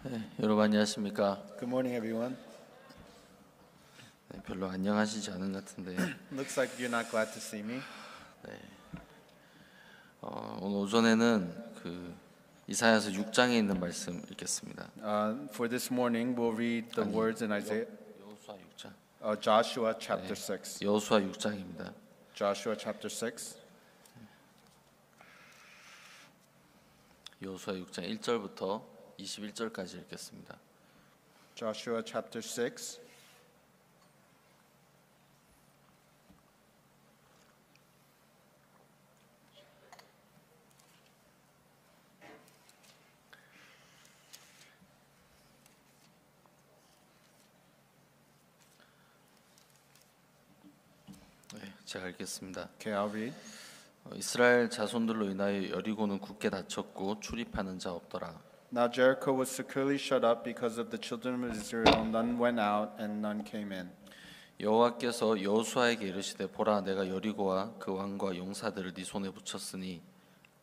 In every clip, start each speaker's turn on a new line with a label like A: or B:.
A: 네, 여러분 안녕하십니까?
B: Good morning, everyone.
A: 네, 별로 안녕하시지 않은 것 같은데
B: Looks like you're not glad to see me.
A: 오늘 오전에는 이사야서 6장에 있는 말씀 읽겠습니다.
B: For this morning, we'll read the words in Isaiah,
A: 여호수아 6장.
B: Joshua chapter 6.
A: 여호수아 6장입니다.
B: Joshua chapter 6.
A: 여호수아 6장 1절부터 21절까지 읽겠습니다.
B: Joshua chapter 6.
A: 네, 제가 읽겠습니다.
B: Okay, I'll read.
A: 이스라엘 자손들로 인하여 여리고는 굳게 닫혔고 출입하는 자 없더라.
B: Now Jericho was securely shut up because of the children of Israel. None went out and none came in.
A: 여호와께서 여호수아에게 이르시되 보라 내가 여리고와 그 왕과 용사들을 네 손에 붙였으니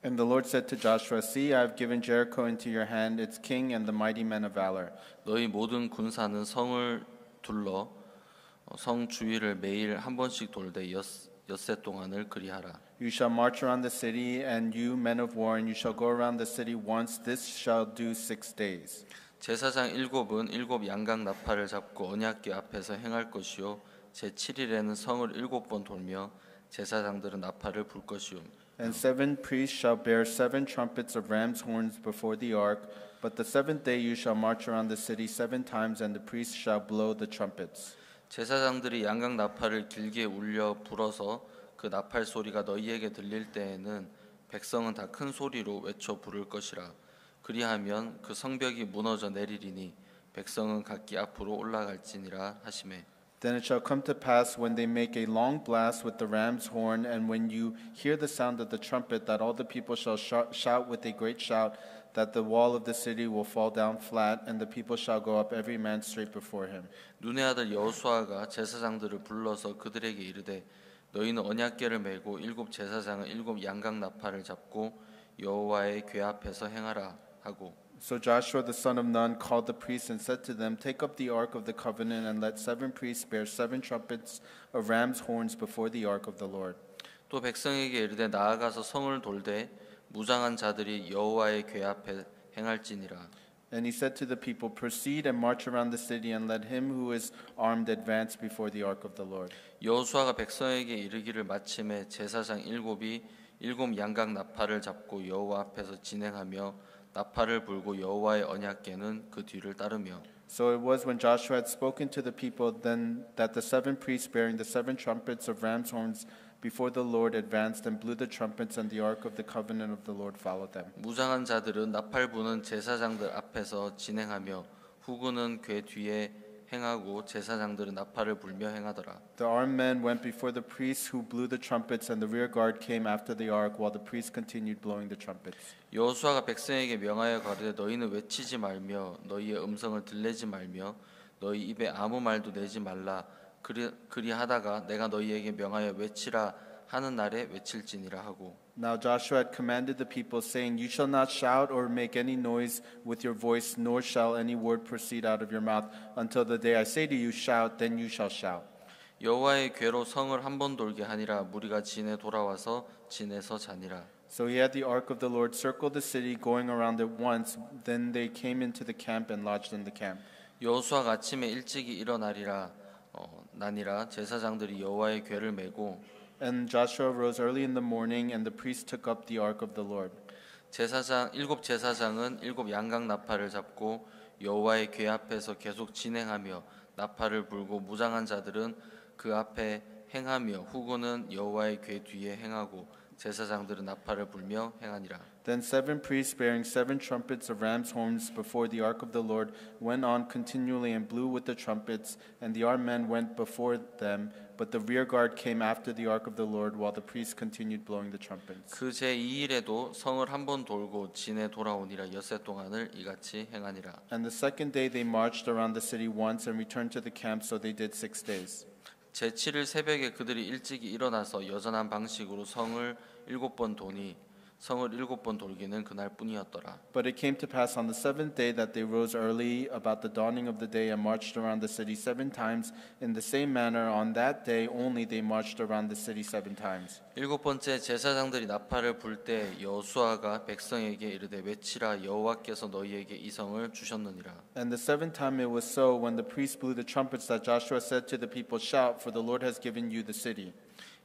B: And the Lord said to Joshua, See, I have given Jericho into your hand, its king and the mighty men of valor.
A: 너희 모든 군사는 성을 둘러 성 주위를 매일 한 번씩 돌되 엿새 동안을 그리하라.
B: You shall march around the city, and you men of war, and you shall go around the city once. This shall do 6 days.
A: 제사장 일곱은 일곱 양각 나팔을 잡고 언약궤 앞에서 행할 것이요 제 7일에는 성을 7번 돌며 제사장들은 나팔을 불 것이요
B: And 7 priests shall bear 7 trumpets of ram's horns before the ark. But the 7th day you shall march around the city 7 times, and the priests shall blow the trumpets.
A: 제사장들이 양각 나팔을 길게 울려 불어서 그 나팔 소리가 너희에게 들릴 때에는 백성은 다 큰 소리로 외쳐 부를 것이라. 그리하면 그 성벽이 무너져 내리리니 백성은 각기 앞으로 올라갈지니라 하시매.
B: Then it shall come to pass when they make a long blast with the ram's horn, and when you hear the sound of the trumpet, that all the people shall shout with a great shout, that the wall of the city will fall down flat, and the people shall go up every man straight before him.
A: 눈의 아들 여호수아가 제사장들을 불러서 그들에게 이르되 너희는 언약궤를 메고 일곱 제사장은 일곱 양각 나팔을 잡고 여호와의 궤 앞에서 행하라 하고.
B: So Joshua the son of Nun called the priests and said to them, Take up the ark of the covenant, and let 7 priests bear 7 trumpets of ram's horns before the ark of the Lord.
A: 또 백성에게 이르되 나아가서 성을 돌되 무장한 자들이 여호와의 궤 앞에 행할지니라.
B: And he said to the people, Proceed and march around the city, and let him who is armed advance before the ark of the Lord.
A: 여호수아가 백성에게 이르기를 마침에 제사장 일곱이 일곱 양각 나팔을 잡고 여호와 앞에서 진행하며 나팔을 불고 여호와의 언약궤는 그 뒤를 따르며.
B: So it was when Joshua had spoken to the people then that the 7 priests bearing the 7 trumpets of ram's horns before the Lord advanced and blew the trumpets, and the ark of the covenant of the Lord followed them.
A: 무장한 자들은 나팔 부는 제사장들 앞에서 진행하며 후군은 궤 뒤에 행하고 제사장들은 나팔을 불며 행하더라.
B: The armed men went before the priests who blew the trumpets, and the rear guard came after the ark while the priests continued blowing the trumpets.
A: 여호수아가 백성에게 명하여 가르되 너희는 외치지 말며 너희의 음성을 들내지 말며 너희 입에 아무 말도 내지 말라. 그리하다가 내가 너희에게 명하여 외치라 하는 날에 외칠지니라 하고.
B: Now Joshua had commanded the people, saying, You shall not shout or make any noise with your voice, nor shall any word proceed out of your mouth, until the day I say to you, Shout, then you shall shout.
A: 여호와의 궤로 성을 한 번 돌게 하니라. 무리가 진에 돌아와서 진에서 자니라.
B: So he had the ark of the Lord circle the city, going around it once. Then they came into the camp and lodged in the camp.
A: 여호수아가 아침에 일찍이 나니라 제사장들이 여호와의 궤를 메고.
B: And Joshua rose early in the morning, and the priests took up the ark of the Lord.
A: 일곱 제사장은 일곱 양각 나팔을 잡고 여호와의 궤 앞에서 계속 진행하며 나팔을 불고 무장한 자들은 그 앞에 행하며 후군은 여호와의 궤 뒤에 행하고 제사장들은 나팔을 불며 행하니라.
B: Then 7 priests bearing 7 trumpets of ram's horns before the ark of the Lord went on continually and blew with the trumpets, and the armed men went before them, but the rear guard came after the ark of the Lord while the priests continued blowing the trumpets.
A: 그 제2일에도 성을 한 번 돌고 진에 돌아오니라. 엿새 동안을 이같이 행하니라.
B: And the 2nd day they marched around the city once and returned to the camp, so they did 6 days.
A: 제7일 새벽에 그들이 일찍이 일어나서 여전한 방식으로 성을 7번 도니 성을 7번 돌기는 그날뿐이었더라.
B: But it came to pass on the seventh day that they rose early about the dawning of the day and marched around the city 7 times. In the same manner, on that day only they marched around the city 7 times.
A: 7번째 제사장들이 나팔을 불 때 여호수아가 백성에게 이르되 외치라 여호와께서 너희에게 이 성을 주셨느니라.
B: And the seventh time it was so, when the priests blew the trumpets, that Joshua said to the people, Shout, for the Lord has given you the city.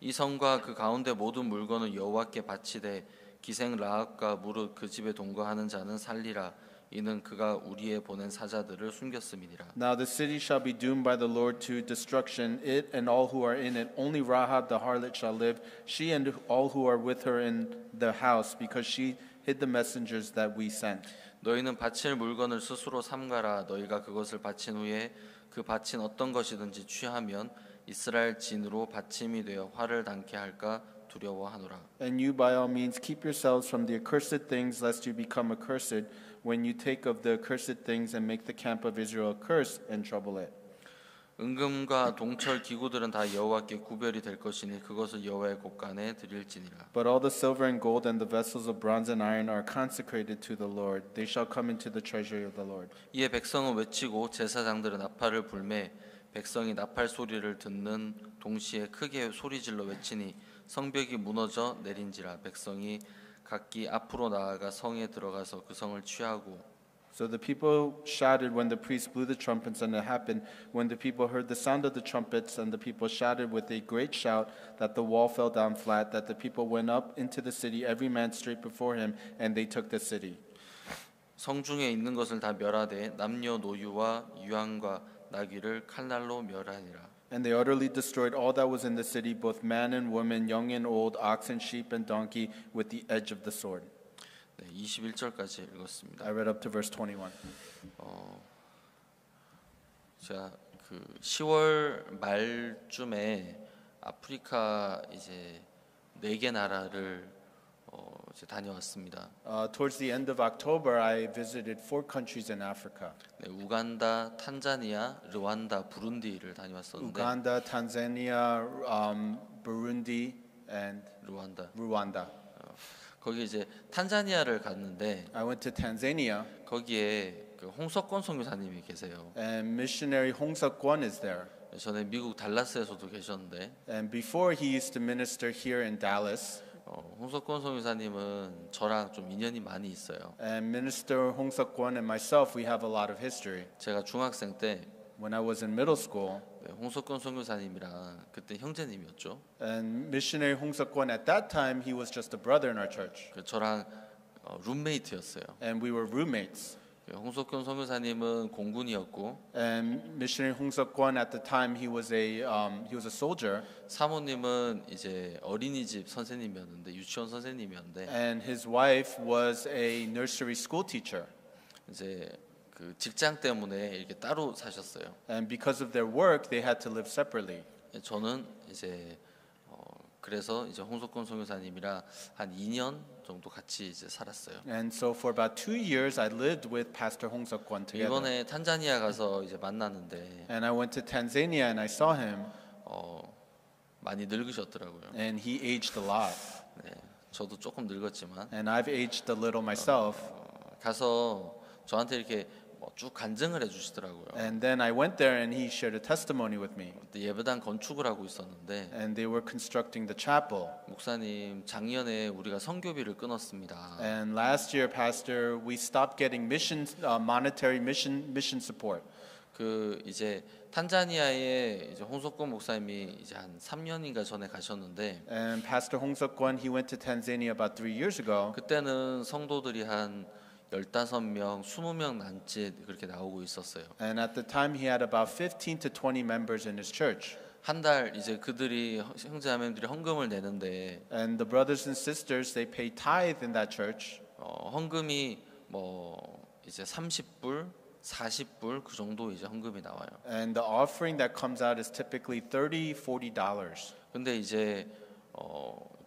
A: 이 성과 그 가운데 모든 물건을 여호와께 바치되 기생 라합과 무릇 그 집에 동거하는 자는 살리라. 이는 그가 우리에 보낸 사자들을 숨겼음이니라.
B: Now the city shall be doomed by the Lord to destruction, it and all who are in it. Only Rahab the harlot shall live, she and all who are with her in the house, because she hid the messengers that we sent.
A: 너희는 바칠 물건을 스스로 삼가라. 너희가 그것을 바친 후에 그 바친 어떤 것이든지 취하면 이스라엘 진으로 받침이 되어 화를 당케 할까 두려워하노라.
B: And you by all means keep yourselves from the accursed things, lest you become accursed when you take of the accursed things and make the camp of Israel a curse and trouble it.
A: 은금과 동철 기구들은 다 여호와께 구별이 될 것이니 그것을 여호와의 곳간에 드릴지니라.
B: But all the silver and gold and the vessels of bronze and iron are consecrated to the Lord. They shall come into the treasury of the Lord.
A: 이에 백성은 외치고 제사장들은 나팔을 불매 백성이 나팔 소리를 듣는 동시에 크게 소리질러 외치니 성벽이 무너져 내린지라. 백성이 각기 앞으로 나아가 성에 들어가서 그 성을 취하고.
B: So the people shouted when the priests blew the trumpets, and it happened when the people heard the sound of the trumpets, and the people shouted with a great shout that the wall fell down flat, that the people went up into the city, every man straight before him, and they took the city.
A: 성중에 있는 것을 다 멸하되 남녀 노유와 유황과 나귀를 칼날로 멸하니라.
B: And they utterly destroyed all that was in the city, both man and woman, young and old, oxen, sheep, and donkey, with the edge of the sword.
A: 네, 21절까지 읽었습니다.
B: I read up to verse 21.
A: 제가 그 10월 말쯤에 아프리카 이제 4개 나라를 이제 다녀왔습니다.
B: Towards the end of October, I visited 4 countries in Africa.
A: 네, 우간다, 탄자니아, 르완다, 부룬디를 다녀왔었는데
B: Uganda, Tanzania, Burundi, and
A: 르완다.
B: Rwanda.
A: 거기 이제 탄자니아를 갔는데
B: I went to Tanzania,
A: 거기에 그 홍석권 선교사님이 계세요.
B: and missionary Hong Seok-kwon is there.
A: 전에 미국 달라스에서도 계셨는데
B: And before he used to minister here in Dallas,
A: 홍석권 선교사님은 저랑 좀 인연이 많이 있어요.
B: and Minister Hong Seok-kwon and myself, we have a lot of history.
A: 제가 중학생 때
B: When I was in middle school,
A: 홍석권 선교사님이랑 그때 형제님이었죠.
B: and missionary Hong Seok-kwon at that time, he was just a brother in our church,
A: 그 저랑 룸메이트였어요.
B: and we were roommates.
A: 홍석권 선교사님은 공군이었고
B: And missionary Hong Seok-kwon at the time, he was a soldier,
A: 사모님은 이제 어린이집 선생님이었는데 유치원 선생님이었는데
B: and his wife was a nursery school teacher.
A: 이제 그 직장 때문에 이렇게 따로 사셨어요.
B: And because of their work, they had to live separately.
A: 저는 이제 그래서 이제 홍석권 선교사님이랑 한 2년 정도 같이 이제 살았어요.
B: And so for about 2 years, I lived with Pastor Hong Seok-kwon together.
A: 이번에 탄자니아 가서 이제 만났는데
B: And I went to Tanzania and I saw him,
A: 많이 늙으셨더라고요.
B: and he aged a lot.
A: 네, 저도 조금 늙었지만
B: And I've aged a little myself.
A: 가서 저한테 이렇게 쭉 간증을 해주시더라고요.
B: And then I went there and he shared a testimony with me.
A: 그때 예배당 건축을 하고 있었는데
B: And they were constructing the chapel.
A: 목사님 작년에 우리가 선교비를 끊었습니다.
B: And last year, Pastor, we stopped getting monetary mission support.
A: 그 이제 탄자니아에 이제 홍석권 목사님이 이제 한 3년인가 전에 가셨는데
B: And Pastor Hong Seok-kwon, he went to Tanzania about 3 years ago.
A: 그때는 성도들이 한 15명, 20명 남짓 그렇게 나오고 있었어요.
B: And at the time, he had about 15 to 20 members in his church.
A: 한 달 이제 그들이 형제자매들이 헌금을 내는데
B: And the brothers and sisters, they pay tithe in that church.
A: 헌금이 뭐 이제 30불, 40불 그 정도 이제 헌금이 나와요.
B: And the offering that comes out is typically $30, $40.
A: 근데 이제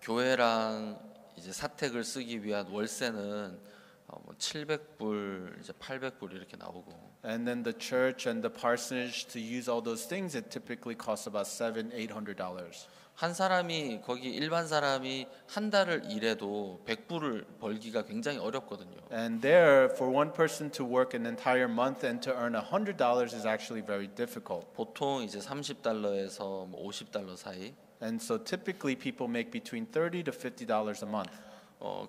A: 교회랑 이제 사택을 쓰기 위한 월세는 뭐 700불, 이제 800불 이렇게 나오고.
B: And then the church and the parsonage to use all those things, it typically costs about $700-800.
A: 한 사람이 거기 일반 사람이 한 달을 일해도 100불을 벌기가 굉장히 어렵거든요.
B: And there, for one person to work an entire month and to earn $100 is actually very difficult.
A: 보통 이제 30달러에서 뭐 50달러 사이.
B: And so typically people make between $30 to $50 a month.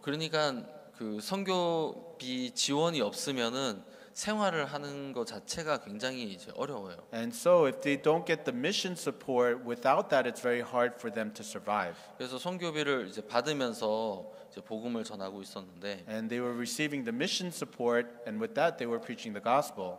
A: 그러니까 그 선교비 지원이 없으면은 생활을 하는 것 자체가 굉장히 이제 어려워요.
B: And so if they don't get the mission support, without that it's very hard for them to survive.
A: 그래서 선교비를 이제 받으면서 이제 복음을 전하고 있었는데
B: And they were receiving the mission support, and with that they were preaching the gospel.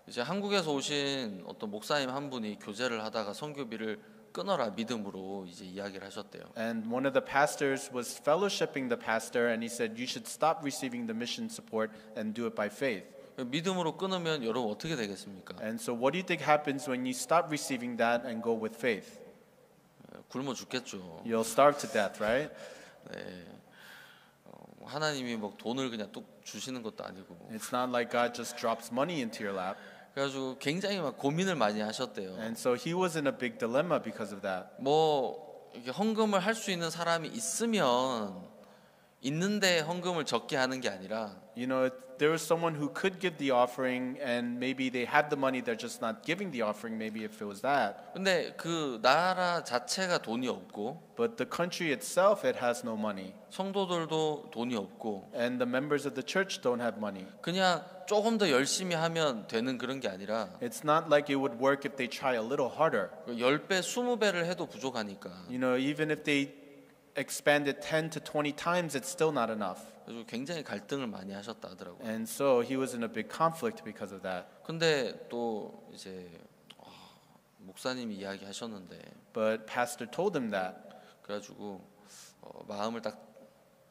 A: 이제 한국에서 오신 어떤 목사님 한 분이 교제를 하다가 선교비를 끊어라 믿음으로 이제 이야기를 하셨대요.
B: And one of the pastors was fellowshipping the pastor, and he said you should stop receiving the mission support and do it by faith.
A: 믿음으로 끊으면 여러분 어떻게 되겠습니까?
B: And so what do you think happens when you stop receiving that and go with faith?
A: 굶어 죽겠죠.
B: You'll starve to death, right?
A: 네. 하나님이 뭐 돈을 그냥 뚝 주시는 것도 아니고.
B: It's not like God just drops money into your lap.
A: 그래가지고 굉장히 막 고민을 많이 하셨대요.
B: And so he was in a big dilemma because of that.
A: 뭐 이게 헌금을 할 수 있는 사람이 있으면 있는데 헌금을 적게 하는 게 아니라
B: You know, if there was someone who could give the offering and maybe they had the money, they're just not giving the offering, maybe if it was that.
A: 근데 그 나라 자체가 돈이 없고
B: But the country itself, it has no money.
A: 성도들도 돈이 없고
B: And the members of the church don't have money.
A: 그냥 조금 더 열심히 하면 되는 그런 게 아니라
B: It's not like it would work if they try a little harder.
A: 10배, 20배를 해도 부족하니까
B: You know, even if they expand it 10 to 20 times, it's still not enough.
A: 그래서 굉장히 갈등을 많이 하셨다 하더라고요.
B: And so he was in a big conflict because of that.
A: 근데 또 이제 목사님이 이야기하셨는데
B: But pastor told him that.
A: 그래가지고 마음을 딱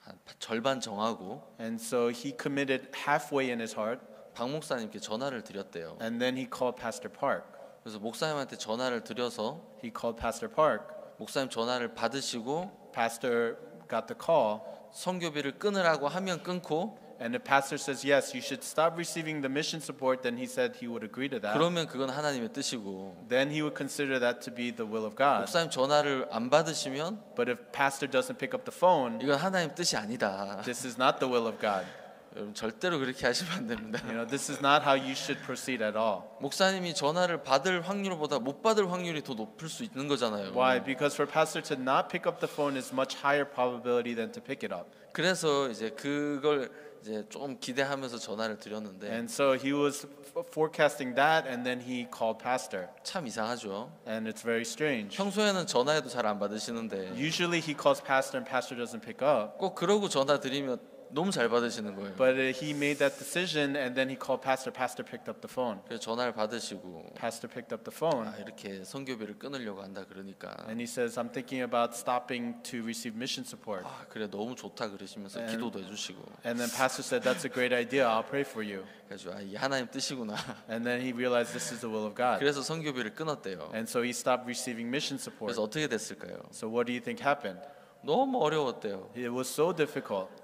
A: 한 절반 정하고
B: And so he committed halfway in his heart.
A: 박 목사님께 전화를 드렸대요.
B: And then he called Pastor Park.
A: 그래서 목사님한테 전화를 드려서
B: He called Pastor Park.
A: 목사님 전화를 받으시고
B: Pastor got the call.
A: 선교비를 끊으라고 하면 끊고
B: And the pastor says, yes, you should stop receiving the mission support. Then he said he would agree to that.
A: 그러면 그건 하나님의 뜻이고
B: Then he would consider that to be the will of God.
A: 목사님 전화를 안 받으시면
B: But if pastor doesn't pick up the phone,
A: 이건 하나님 뜻이 아니다.
B: this is not the will of God.
A: 여러분 절대로 그렇게 하시면 안 됩니다.
B: You know, this is not how you should proceed at all.
A: 목사님이 전화를 받을 확률보다 못 받을 확률이 더 높을 수 있는 거잖아요.
B: Why? Because for pastor to not pick up the phone is much higher probability than to pick it up.
A: 그래서 이제 그걸 이제 좀 기대하면서 전화를 드렸는데
B: And so he was forecasting that, and then he called pastor.
A: 참 이상하죠.
B: And it's very strange.
A: 평소에는 전화해도 잘 안 받으시는데
B: Usually he calls pastor and pastor doesn't pick up.
A: 꼭 그러고 전화 드리면 너무 잘 받으시는 거예요.
B: But he made that decision, and then he called pastor. Pastor picked up the phone.
A: 그래서 전화를 받으시고
B: Pastor picked up the phone.
A: 이렇게 선교비를 끊으려고 한다 그러니까
B: And he says, I'm thinking about stopping to receive mission support.
A: 그래 너무 좋다 그러시면서 기도도 해주시고
B: And then pastor said, that's a great idea. I'll pray for you.
A: 그래서 이게 하나님 뜻이구나.
B: And then he realized this is the will of God.
A: 그래서 선교비를 끊었대요.
B: And so he stopped receiving mission support.
A: 그래서 어떻게 됐을까요?
B: So what do you think happened?
A: 너무 어려웠대요.
B: It was so difficult.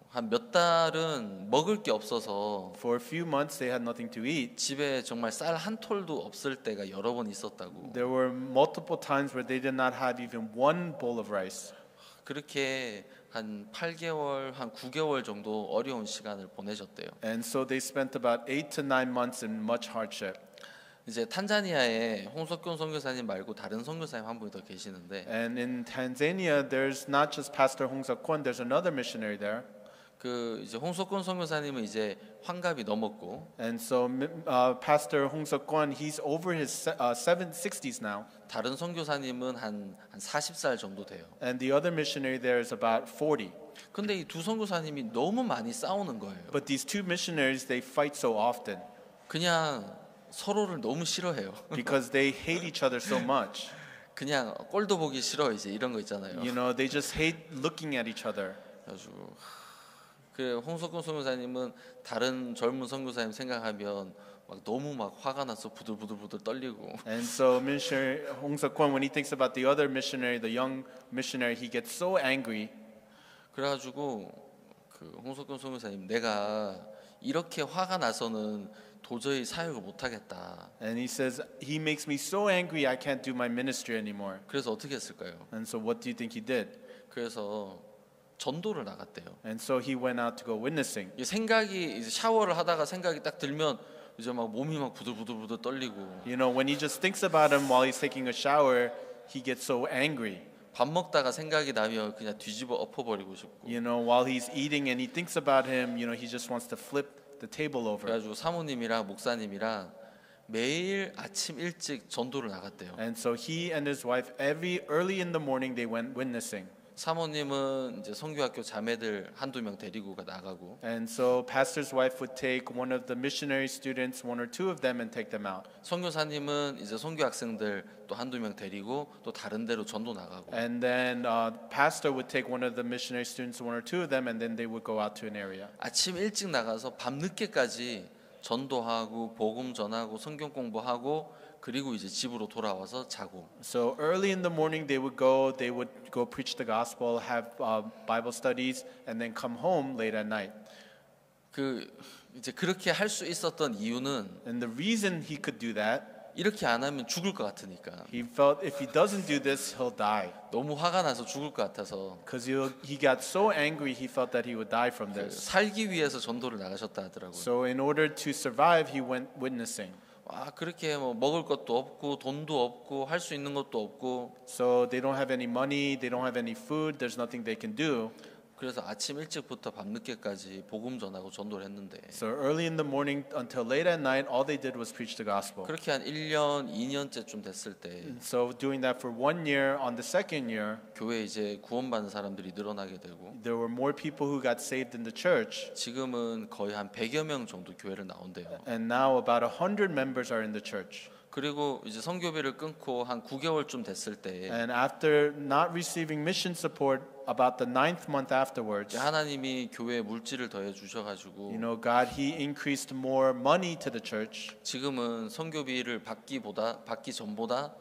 A: 한 몇 달은 먹을 게 없어서
B: For a few months, they had nothing to eat.
A: 집에 정말 쌀 한 톨도 없을 때가 여러 번 있었다고.
B: There were multiple times where they did not have even one bowl of rice.
A: 그렇게 한 8개월, 한 9개월 정도 어려운 시간을 보내셨대요.
B: And so they spent about 8 to 9 months in much hardship.
A: 이제 탄자니아에 홍석균 선교사님 말고 다른 선교사님 한 분이 더 계시는데
B: And in Tanzania, there's not just Pastor Hong Seok-kwon, there's another missionary there.
A: 그 이제 홍석균 선교사님은 이제 환갑이 넘었고
B: And so Pastor Hong Seok-kwon, he's over his 60s now.
A: 다른 선교사님은 한 40살 정도 돼요.
B: And the other missionary there is about 40.
A: 근데 이 두 선교사님이 너무 많이 싸우는 거예요.
B: But these two missionaries, they fight so often
A: 그냥 서로를 너무 싫어해요.
B: because they hate each other so much.
A: 그냥 꼴도 보기 싫어 이제 이런 거 있잖아요.
B: You know, they just hate looking at each other.
A: 그래가지고 그 홍석균 선교사님은 다른 젊은 선교사님 생각하면 막 너무 막 화가 나서 부들부들 떨리고.
B: And so missionary Hong Seok-kwon, when he thinks about the other missionary, the young missionary, he gets so angry.
A: 그래가지고 그 홍석경 선교사님, 내가 이렇게 화가 나서는 도저히 사역을 못 하겠다.
B: And he says, he makes me so angry I can't do my ministry anymore.
A: 그래서 어떻게 했을까요?
B: And so what do you think he did?
A: 그래서 전도를 나갔대요.
B: And so he went out to go witnessing.
A: 이 생각이 이제 샤워를 하다가 생각이 딱 들면 이제 막 몸이 막 부들부들 떨리고,
B: You know, when he just thinks about him while he's taking a shower, he gets so angry.
A: 밥 먹다가 생각이 나면 그냥 뒤집어 엎어버리고 싶고.
B: You know, while he's eating and he thinks about him, you know, he just wants to flip the table over.
A: 그래가지고 사모님이랑 목사님이랑 매일 아침 일찍 전도를 나갔대요.
B: And so he and his wife, every early in the morning, they went witnessing.
A: 사모님은 이제 선교학교 자매들 한두 명 데리고 나가고,
B: And so pastor's wife would take one of the missionary students, one or two of them, and take them out.
A: 선교사님은 이제 선교 학생들 또 한두 명 데리고 또 다른 데로 전도 나가고.
B: And then pastor would take one of the missionary students, one or two of them, and then they would go out to an area.
A: 아침 일찍 나가서 밤 늦게까지 전도하고 복음 전하고 성경 공부하고 그리고 이제 집으로 돌아와서 자고.
B: So early in the morning they would go preach the gospel, have Bible studies, and then come home late at night.
A: 그 이제 그렇게 할 수 있었던 이유는
B: And the reason he could do that,
A: 이렇게 안 하면 죽을 것 같으니까.
B: he felt if he doesn't do this, he'll die.
A: 너무 화가 나서 죽을 것 같아서
B: Because he got so angry, he felt that he would die from this.
A: 살기 위해서 전도를 나가셨다 하더라고요.
B: So in order to survive, he went witnessing.
A: 와, 그렇게 뭐 먹을 것도 없고 돈도 없고 할 수 있는 것도 없고,
B: So they don't have any money, they don't have any food, there's nothing they can do.
A: 그래서 아침 일찍부터 밤 늦게까지 복음 전하고 전도를 했는데,
B: So early in the morning until late at night, all they did was preach the gospel.
A: 그렇게 한 1년, 2년째쯤 됐을 때
B: So doing that for 1 year, on the second year,
A: 교회에 이제 구원받는 사람들이 늘어나게 되고,
B: there were more people who got saved in the church.
A: 지금은 거의 한 100여 명 정도 교회를 나온대요.
B: And now about 100 members are in the church.
A: 그리고 이제 선교비를 끊고 한 9개월쯤 됐을 때
B: And after not receiving mission support, about the 9th month afterwards,
A: 하나님이 교회에 물질을 더해 주셔가지고
B: you know, God, He increased more money to the church.
A: 지금은 선교비를 받기 전보다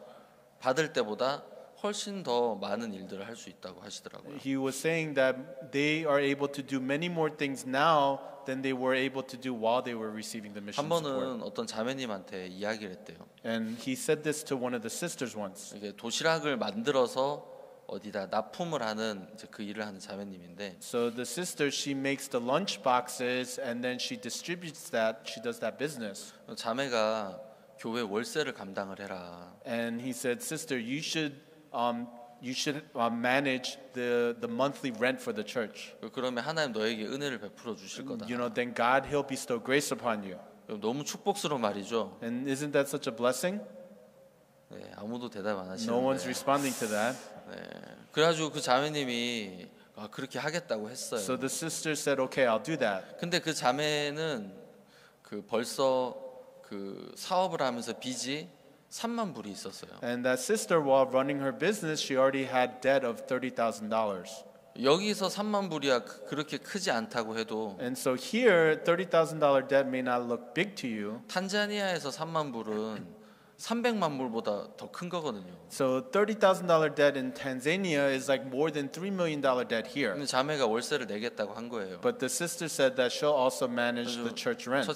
A: 받을 때보다 훨씬 더 많은 일들을 할 수 있다고 하시더라고요.
B: He was saying that they are able to do many more things now than they were able to do while they were receiving the mission
A: 한
B: support.
A: 번은 어떤 자매님한테 이야기를 했대요.
B: And he said this to one of the sisters once.
A: 이게 도시락을 만들어서 어디다 납품을 하는 이제 그 일을 하는 자매님인데,
B: So the sister, she makes the lunch boxes and then she distributes that. She does that business.
A: 자매가 교회 월세를 감당을 해라.
B: And he said, "Sister, you should manage the monthly rent for the church.
A: 그러면 하나님 너에게 은혜를 베풀어 주실 거다.
B: You know, then God, He'll bestow grace upon you."
A: 너무 축복스러운 말이죠.
B: And isn't that such a blessing?
A: 네, 아무도 대답 안
B: No one's
A: 하시는데.
B: responding to that.
A: 네, 그래가지고 그 자매님이 그렇게 하겠다고 했어요.
B: So the sister said, "Okay, I'll do that."
A: 근데 그 자매는 그 벌써 그 사업을 하면서 빚이 3만 불이 있었어요.
B: And that sister, while running her business, she already had debt of $30,000.
A: 여기서 3만 불이야 그렇게 크지 않다고 해도
B: And so here, $30,000 debt may not look big to you.
A: 탄자니아에서 3만 불은 300만 불보다 더 큰 거거든요.
B: So $30,000 debt in Tanzania is like more than $3 million debt here.
A: 근데 자매가 월세를 내겠다고 한 거예요.
B: But the sister said that she'll also manage the church rent.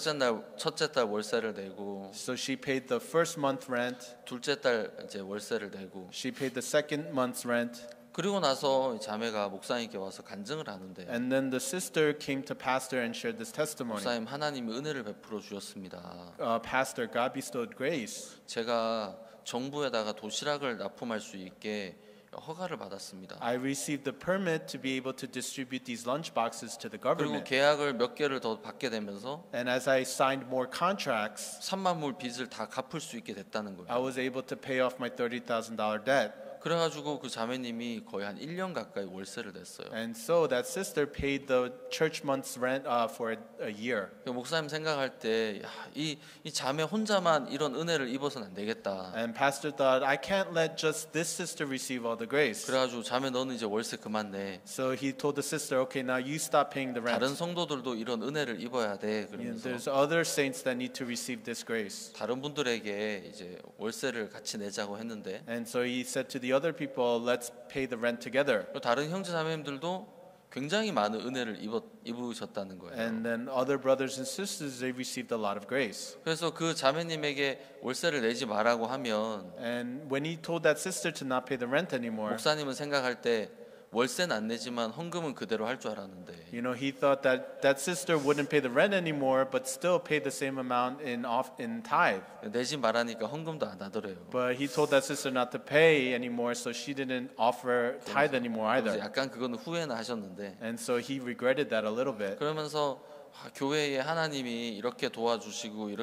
A: 첫째 달 월세를 내고,
B: So she paid the first month rent.
A: 둘째 달 이제 월세를 내고,
B: She paid the second month's rent.
A: 그리고 나서 자매가 목사님께 와서 간증을 하는데,
B: And then the sister came to pastor and shared this testimony.
A: 목사님, 하나님이 은혜를 베풀어 주셨습니다.
B: Pastor, God bestowed grace.
A: 제가 정부에다가 도시락을 납품할 수 있게 허가를 받았습니다.
B: I received the permit to be able to distribute these lunch boxes to the
A: 그리고
B: government.
A: 계약을 몇 개를 더 받게 되면서
B: And as I signed more contracts,
A: 3만 불 빚을 다 갚을 수 있게 됐다는 거예요.
B: I was able to pay off my $30,000 debt.
A: 그래가지고 그 자매님이 거의 한 1년 가까이 월세를 냈어요.
B: And so that sister paid the church month's rent for a year.
A: 목사님 생각할 때 이 자매 혼자만 이런 은혜를 입어서는 안 되겠다.
B: And pastor thought, I can't let just this sister receive all the grace.
A: 그래가지고 자매 너는 이제 월세 그만 내.
B: So he told the sister, okay, now you stop paying the rent.
A: 다른 성도들도 이런 은혜를 입어야 돼.
B: You know,
A: 그러면서
B: there's other saints that need to receive this grace.
A: 다른 분들에게 이제 월세를 같이 내자고 했는데,
B: And so he said to the other people, let's pay the rent together.
A: 다른 형제 자매님들도 굉장히 많은 은혜를 입으셨다는 거예요.
B: And then other brothers and sisters, they received a lot of grace.
A: 그래서 그 자매님에게 월세를 내지 말라고 하면
B: And when he told that sister to not pay the rent anymore,
A: 목사님은 생각할 때 월세는 안 내지만 헌금은 그대로 할 줄 알았는데
B: you know, he thought that that sister wouldn't pay the rent anymore, but still pay the same amount in tithe.
A: 내지 말라니까 헌금도 안 하더래요.
B: But he told that sister not to pay anymore, so she didn't offer tithe anymore
A: 그래서
B: either.
A: 약간 그거는 후회는 하셨는데
B: And so he regretted that a little bit.
A: 그러면서 교회에 하나님이 이렇게 도와주시고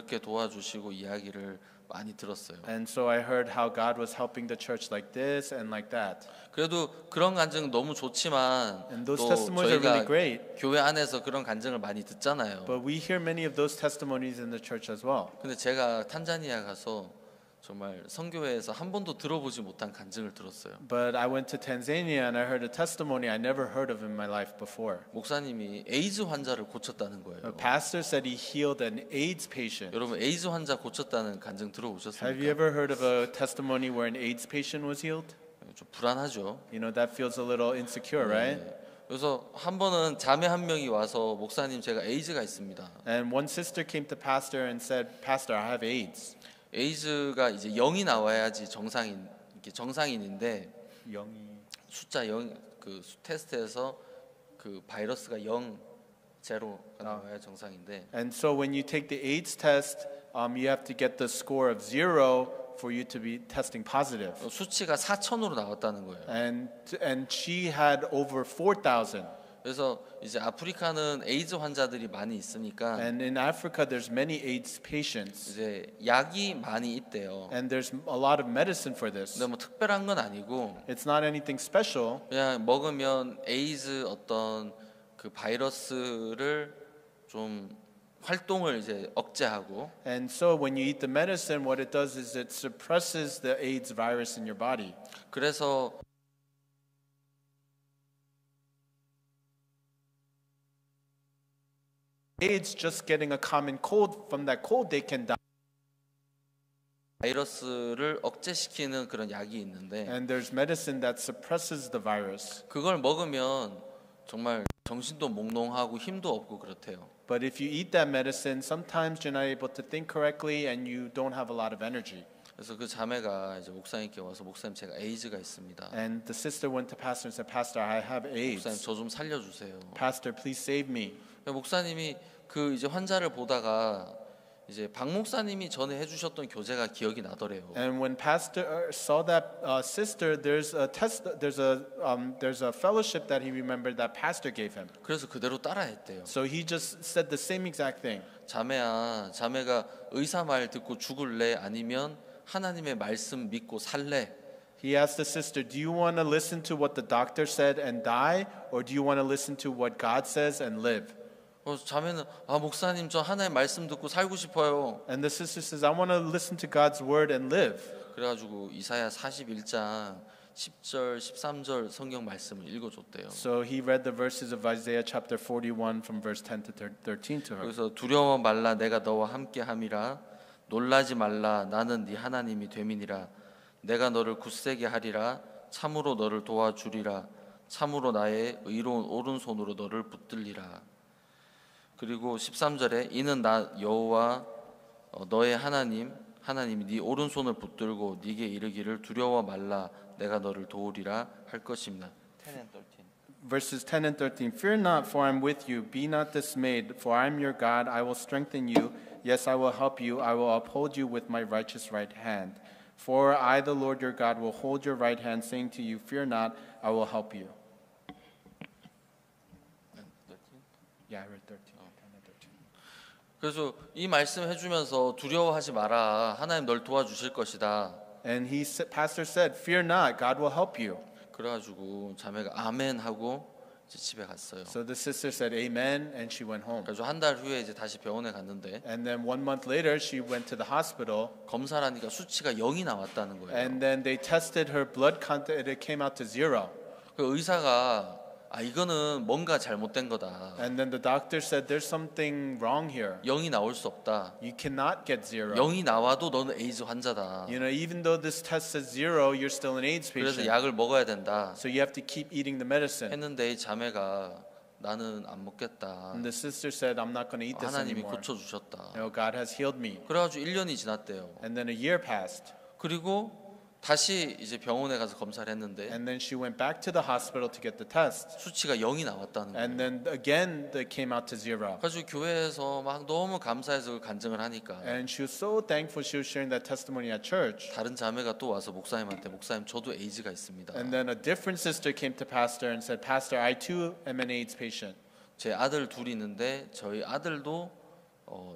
A: 이야기를 많이 들었어요.
B: And so I heard how God was helping the church like this and like that.
A: 그래도 그런 간증 너무 좋지만
B: And those
A: 또
B: testimonies are really
A: 저희가
B: great.
A: 교회 안에서 그런 간증을 많이 듣잖아요.
B: But we hear many of those testimonies in the church as well.
A: 근데 제가 탄자니아 가서 정말 선교회에서 한 번도 들어보지 못한 간증을 들었어요.
B: But I went to Tanzania and I heard a testimony I never heard of in my life before.
A: 목사님이 에이즈 환자를 고쳤다는
B: A
A: 거예요.
B: pastor said he healed an AIDS patient.
A: 여러분 에이즈 환자 고쳤다는 간증
B: Have you
A: 들어보셨습니까?
B: ever heard of a testimony where an AIDS patient was healed?
A: 좀 불안하죠.
B: You know, that feels a little insecure, right?
A: 그래서 한 번은 자매 한 명이 와서 목사님 제가 에이즈가 있습니다.
B: And one sister came to pastor and said, "Pastor, I have AIDS."
A: 에이즈가 이제 0이 나와야지 정상인인데
B: 영이.
A: 숫자 0 그 테스트에서 그 바이러스가 0 제로가 나와야 정상인데
B: And so when you take the AIDS test, you have to get the score of 0 for you to be testing positive.
A: 수치가 4,000으로 나왔다는 거예요.
B: And she had over 4,000.
A: 그래서 이제 아프리카는 에이즈 환자들이 많이 있으니까
B: And in Africa, there's many AIDS patients.
A: 이제 약이 많이 있대요.
B: And there's a lot of medicine for this.
A: 근데 뭐 특별한 건 아니고
B: It's not anything special.
A: 그냥 먹으면 에이즈 어떤 그 바이러스를 좀 활동을 이제 억제하고
B: And so when you eat the medicine, what it does is it suppresses the AIDS virus in your body.
A: 그래서
B: AIDS just getting a common cold, from that cold they can die.
A: 바이러스를 억제시키는 그런 약이 있는데
B: And there's medicine that suppresses the virus.
A: 그걸 먹으면 정말 정신도 몽롱하고 힘도 없고 그렇대요.
B: But if you eat that medicine, sometimes you're not able to think correctly and you don't have a lot of energy.
A: 그래서 그 자매가 이제 목사님께 와서 목사님 제가 에이즈가 있습니다.
B: And the sister went to pastor and said, "Pastor, I have
A: 목사님
B: AIDS.
A: 저 좀 살려주세요.
B: Pastor, please save me."
A: 목사님이 그 이제 환자를 보다가 이제 박 목사님이 전에 해주셨던 교제가 기억이 나더래요.
B: And when pastor saw that sister, there's a fellowship that he remembered that pastor gave him.
A: 그래서 그대로 따라했대요.
B: So he just said the same exact thing.
A: 자매야, 자매가 의사 말 듣고 죽을래? 아니면 하나님의 말씀 믿고 살래?
B: He asked the sister, "Do you want to listen to what the doctor said and die, or do you want to listen to what God says and live?"
A: 자매는 목사님 저 하나님 말씀 듣고 살고 싶어요.
B: And the sister says, "I want to listen to God's word and live."
A: 그래가지고 이사야 41장 10절 13절 성경 말씀을 읽어줬대요.
B: So he read the verses of Isaiah chapter 41 from verse 10 to 13 to her.
A: 그래서 두려워 말라 내가 너와 함께 함이라 놀라지 말라 나는 네 하나님이 됨이니라 내가 너를 굳세게 하리라 참으로 너를 도와주리라 참으로 나의 의로운 오른손으로 너를 붙들리라. 그리고 13절에 이는 나 여호와 너의 하나님이 네 오른손을 붙들고 네게 이르기를 두려워 말라 내가 너를 도우리라 할 것입니다. 10 and 13.
B: Verses 10 and 13. Fear not, for I am with you. Be not dismayed, for I am your God. I will strengthen you. Yes, I will help you. I will uphold you with my righteous right hand. For I, the Lord your God, will hold your right hand, saying to you, "Fear not, I will help you." Yeah, I read 13. 10 and 13.
A: 그래서 이 말씀 해주면서 두려워하지 마라. 하나님 널 도와주실 것이다.
B: And pastor said, "Fear not, God will help you."
A: 그래가지고 자매가 아멘 하고 이제 집에 갔어요.
B: So the sister said, "Amen," and she went home.
A: 그래서 한 달 후에 이제 다시 병원에 갔는데
B: And then 1 month later, she went to the hospital.
A: 검사를 하니까 수치가 0이 나왔다는 거예요.
B: And then they tested her blood content, and it came out to 0.
A: 그 의사가 아 이거는 뭔가 잘못된 거다.
B: And then the doctor said, there's something wrong here.
A: 0이 나올 수 없다.
B: You cannot get 0.
A: 0이 나와도 너는 에이즈 환자다.
B: You know, even though this test says 0, you're still an AIDS
A: 그래서
B: patient.
A: 약을 먹어야 된다.
B: So you have to keep eating the medicine.
A: 했는데 이 자매가 나는 안 먹겠다.
B: And the sister said, I'm not going to eat this
A: 하나님이
B: anymore.
A: 고쳐주셨다.
B: You know, God has healed me.
A: 그래가지고 1년이 지났대요.
B: And then a year passed.
A: 그리고 다시 이제 병원에 가서 검사를 했는데
B: And then she went back to the hospital to get the test.
A: 수치가 0이 나왔다는 거예요.
B: And then again, they came out to 0.
A: 그래서 교회에서 막 너무 감사해서 간증을 하니까
B: And she was so thankful she was sharing that testimony at church.
A: 다른 자매가 또 와서 목사님한테 목사님 저도 에이즈가 있습니다.
B: And then a different sister came to pastor and said, Pastor, I too am an AIDS patient.
A: 제 아들 둘이 있는데 저희 아들도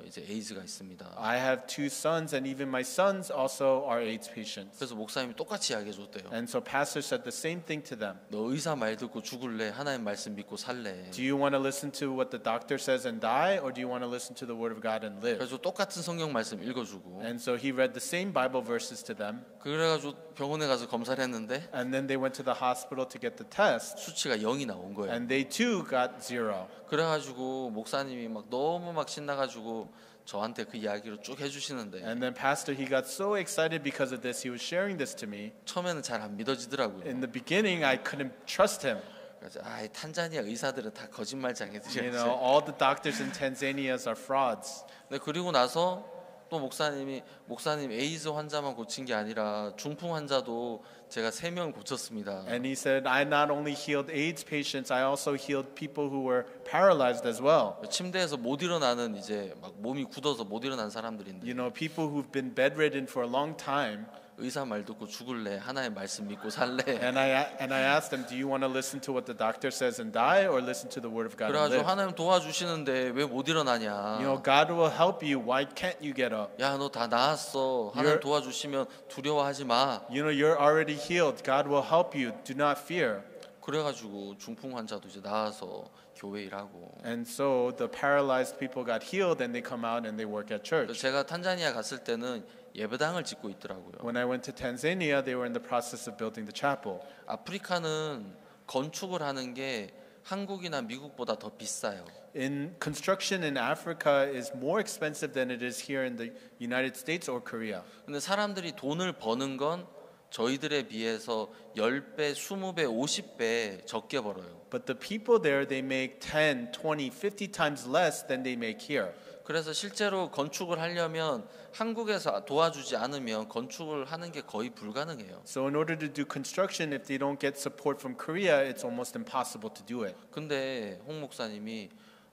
A: 이제 에이즈가 있습니다.
B: I have 2 sons, and even my sons also are AIDS patients.
A: 그래서 목사님이 똑같이 이야기해 줬대요.
B: And so pastor said the same thing to them.
A: 너 의사 말 듣고 죽을래? 하나님 말씀 믿고 살래?
B: Do you want to listen to what the doctor says and die, or do you want to listen to the word of God and live?
A: 그래서 똑같은 성경 말씀 읽어주고
B: And so he read the same Bible verses to them.
A: 그래가지고 병원에 가서 검사를 했는데
B: And then they went to the hospital to get the test.
A: 수치가 0이 나온 거예요.
B: And they too got 0.
A: 그래가지고 목사님이 막 너무 막 신나가지고 저한테 그 이야기를 쭉 해주시는데
B: And then pastor, he got so excited because of this. He was sharing this to me.
A: 처음에는 잘 안 믿어지더라고요.
B: In the beginning, I couldn't trust him.
A: 그래서 이 탄자니아 의사들은 다 거짓말장애들이야.
B: You know, all the doctors in Tanzania are frauds.
A: 근데 그리고 나서 또 목사님 에이즈 환자만 고친 게 아니라 중풍 환자도 제가 3명 고쳤습니다.
B: And he said, I not only healed AIDS patients, I also healed people who were paralyzed as well.
A: 침대에서 못 일어나는 이제 막 몸이 굳어서 못 일어난 사람들인데
B: You know, people who've been bedridden for a long time.
A: 의사 말 듣고 죽을래? 하나님 말씀 믿고 살래?
B: And I asked them, do you want to listen to what the doctor says and die, or listen to the word of God and
A: 그래가지고
B: live?
A: 하나님 도와주시는데 왜 못 일어나냐?
B: You know, God will help you. Why can't you get up?
A: 야, 너 다 나았어. 하나님
B: You're-
A: 도와주시면 두려워하지 마.
B: You know, you're already healed. God will help you. Do not fear.
A: 그래가지고 중풍 환자도 이제 나와서 교회 일하고.
B: And so the paralyzed people got healed, and they come out and they work at church.
A: 제가 탄자니아 갔을 때는 예배당을 짓고 있더라고요.
B: When I went to Tanzania, they were in the process of building the chapel.
A: 아프리카는 건축을 하는 게 한국이나 미국보다 더 비싸요.
B: In construction in Africa is more expensive than it is here in the United States or Korea.
A: 근데 사람들이 돈을 버는 건 저희들에 비해서 10배, 20배, 50배 적게 벌어요.
B: But the people there, they make 10, 20, 50 times less than they make here.
A: 그래서 실제로 건축을 하려면 한국에서 도와주지 않으면 건축을 하는 게 거의 불가능해요.
B: So in order to do construction, if they don't get support from Korea, it's almost impossible to do it.
A: 근데 홍 목사님이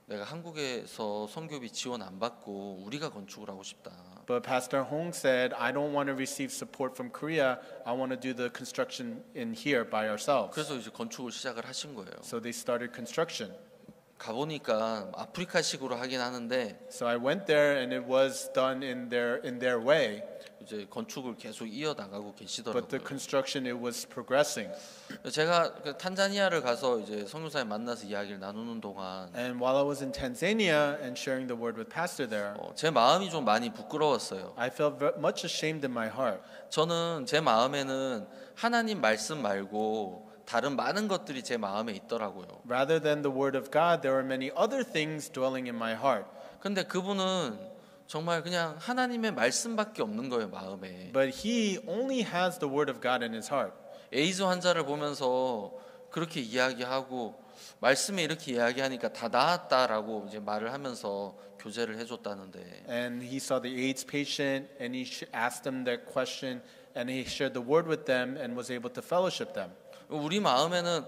A: 내가 한국에서 선교비 지원 안 받고 우리가 건축을 하고 싶다.
B: But Pastor Hong said, I don't want to receive support from Korea. I want to do the construction in here by ourselves.
A: 그래서 이제 건축을 시작을 하신 거예요.
B: So they started construction.
A: 가보니까 아프리카식으로 하긴 하는데
B: So I went there, and it was done in their way.
A: 이제 건축을 계속 이어나가고
B: But the
A: 계시더라고요.
B: construction, it was progressing.
A: 제가 그 탄자니아를 가서 이제 선교사님 만나서 이야기를 나누는 동안
B: And while I was in Tanzania and sharing the word with Pastor there,
A: 제 마음이 좀 많이 부끄러웠어요.
B: I felt much ashamed in my heart.
A: 저는 제 마음에는 하나님 말씀 말고 다른 많은 것들이 제 마음에 있더라고요.
B: Rather than the word of God, there were many other things dwelling in my heart.
A: 근데 그분은 정말 그냥 하나님의 말씀밖에 없는 거예요, 마음에.
B: But he only has the word of God in his heart.
A: 에이즈 환자를 보면서 그렇게 이야기하고 말씀에 이렇게 이야기하니까 다 나았다라고 이제 말을 하면서 교제를 해줬다는데
B: And he saw the AIDS patient, and he asked them that question, and he shared the word with them and was able to fellowship them.
A: 우리 마음에는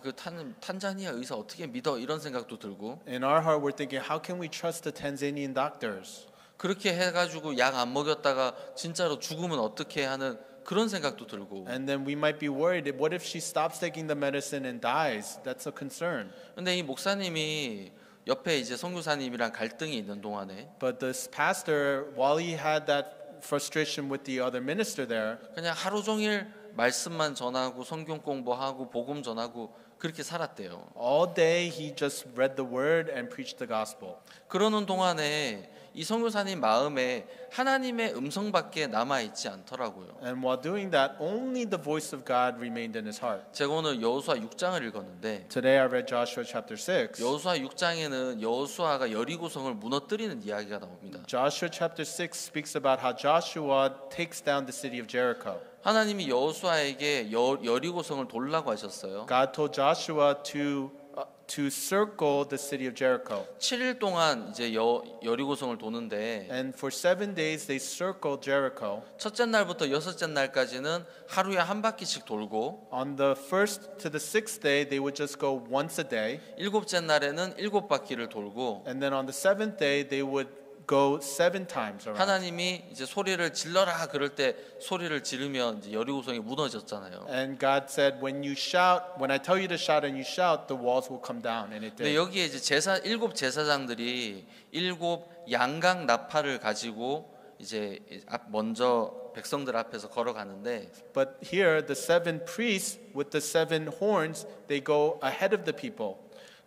A: 그 탄자니아 의사 어떻게 믿어 이런 생각도 들고
B: In our heart, we're thinking, how can we trust the Tanzanian doctors?
A: 그렇게 해가지고 약 안 먹였다가 진짜로 죽으면 어떻게 하는 그런 생각도 들고.
B: And then we might be worried, what if she stops taking the medicine and dies? That's a concern.
A: 근데 이 목사님이 옆에 이제 선교사님이랑 갈등이 있는 동안에
B: But this pastor, while he had that frustration with the other minister there,
A: 그냥 하루 종일 말씀만 전하고 성경 공부하고 복음 전하고 그렇게 살았대요.
B: all day he just read the word and preached the gospel.
A: 그러는 동안에 이 선교사님 마음에 하나님의 음성밖에 남아 있지 않더라고요.
B: And while doing that, only the voice of God remained in his heart.
A: 제가 오늘 여호수아 6장을 읽었는데
B: Today I read Joshua chapter 6.
A: 여호수아 6장에는 여호수아가 여리고성을 무너뜨리는 이야기가 나옵니다.
B: Joshua chapter 6 speaks about how Joshua takes down the city of Jericho.
A: 하나님이 여호수아에게 여리고성을 돌라고 하셨어요.
B: God told Joshua to circle the city of Jericho.
A: 7일 동안 이제 여리고성을 도는데
B: And for 7 days they circled Jericho.
A: 첫째 날부터 여섯째 날까지는 하루에 한 바퀴씩 돌고
B: On the first to the sixth day they would just go once a day.
A: 일곱째 날에는 7바퀴를 돌고
B: And then on the seventh day they would go 7 times around.
A: 하나님이 이제 소리를 질러라 그럴 때 소리를 지르면 이제 여리고성이 무너졌잖아요.
B: And God said, when you shout, when I tell you to shout and you shout, the walls will come down. And it
A: 근데
B: did.
A: 여기에 이제 일곱 제사장들이 일곱 양각 나팔을 가지고 이제 먼저 백성들 앞에서 걸어가는데
B: But here, the 7 priests with the 7 horns, they go ahead of the people.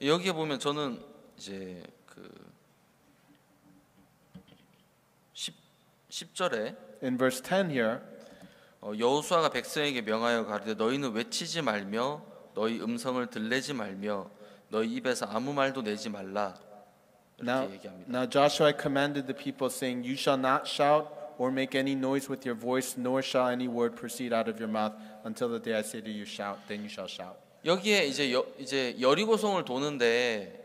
A: 여기에 보면 저는 이제 10절에
B: In verse 10 here,
A: 여호수아가 백성에게 명하여 가르되 너희는 외치지 말며 너희 음성을 들내지 말며 너희 입에서 아무 말도 내지 말라 이렇게 얘기합니다.
B: now Joshua commanded the people, saying, You shall not shout or make any noise with your voice, nor shall any word proceed out of your mouth until the day I say to you, shout, then you shall shout.
A: 여기에 이제 여리고성을 도는데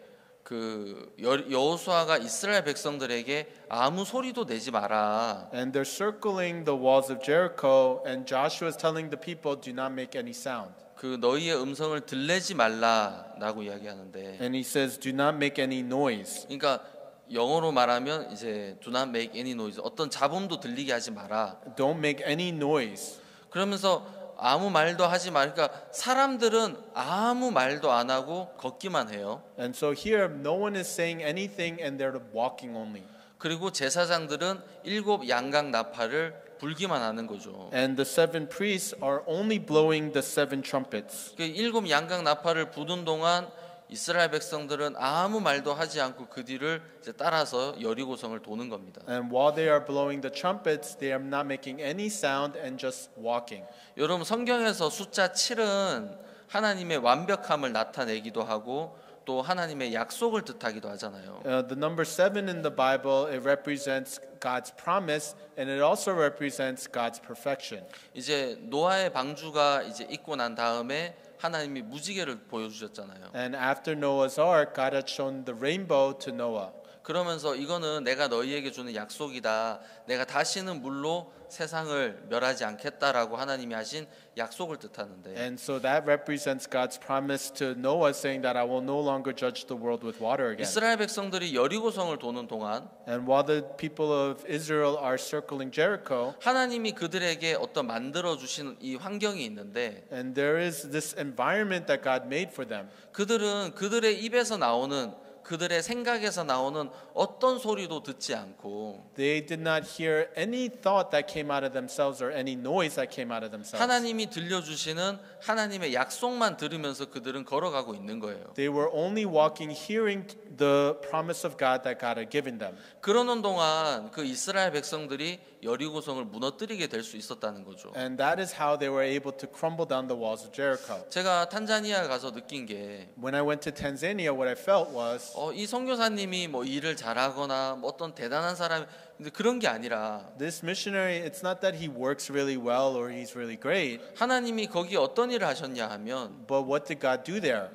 A: 여호수아가 이스라엘 백성들에게 아무 소리도 내지 마라.
B: And they're circling the walls of Jericho, and Joshua is telling the people, do not make any sound.
A: 너희의 음성을 들내지 말라라고 이야기하는데,
B: And he says, do not make any noise.
A: 그러니까 영어로 말하면 이제 do not make any noise, 어떤 잡음도 들리게 하지 마라.
B: Don't make any noise.
A: 그러면서 아무 말도 하지 마. 그러니까 사람들은 아무 말도 안 하고 걷기만 해요.
B: And so here, no one is saying anything, and they're walking only.
A: 그리고 제사장들은 일곱 양각 나팔을 불기만 하는 거죠.
B: And the 7 priests are only blowing the 7 trumpets.
A: 일곱 양각 나팔을 부는 동안 이스라엘 백성들은 아무 말도 하지 않고 그 뒤를 이제 따라서 여리고성을 도는 겁니다.
B: And while they are blowing the trumpets, they are not making any sound and just walking.
A: 여러분 성경에서 숫자 7은 하나님의 완벽함을 나타내기도 하고 또 하나님의 약속을 뜻하기도 하잖아요.
B: The number 7 in the Bible, it represents God's promise, and it also represents God's perfection.
A: 이제 노아의 방주가 이제 있고 난 다음에 하나님이 무지개를 보여주셨잖아요.
B: And after Noah's ark, God had shown the rainbow to Noah.
A: 그러면서 이거는 내가 너희에게 주는 약속이다. 내가 다시는 물로 세상을 멸하지 않겠다라고 하나님이 하신 약속을 뜻하는데
B: And so that represents God's promise to Noah, saying that I will no longer judge the world with water again.
A: 이스라엘 백성들이 여리고성을 도는 동안
B: And while the people of Israel are circling Jericho,
A: 하나님이 그들에게 어떤 만들어 주시는 이 환경이 있는데
B: and there is this environment that God made for them.
A: 그들은 그들의 입에서 나오는 그들의 생각에서 나오는 어떤 소리도 듣지 않고
B: They did not hear any thought that came out of themselves or any noise that came out of themselves.
A: 하나님이 들려주시는 하나님의 약속만 들으면서 그들은 걸어가고 있는 거예요.
B: They were only walking, hearing the promise of God that God had given them.
A: 그러는 동안 그 이스라엘 백성들이 여리고성을 무너뜨리게 될 수 있었다는 거죠.
B: And that is how they were able to crumble down the walls of Jericho.
A: 제가 탄자니아 가서 느낀 게
B: When I went to Tanzania, what I felt was
A: 이 선교사님이 뭐 일을 잘하거나 뭐 어떤 대단한 사람 근데 그런 게 아니라
B: this missionary, it's not that he works really well or he's really great,
A: 하나님이 거기 어떤 일을 하셨냐 하면
B: but what did God do there?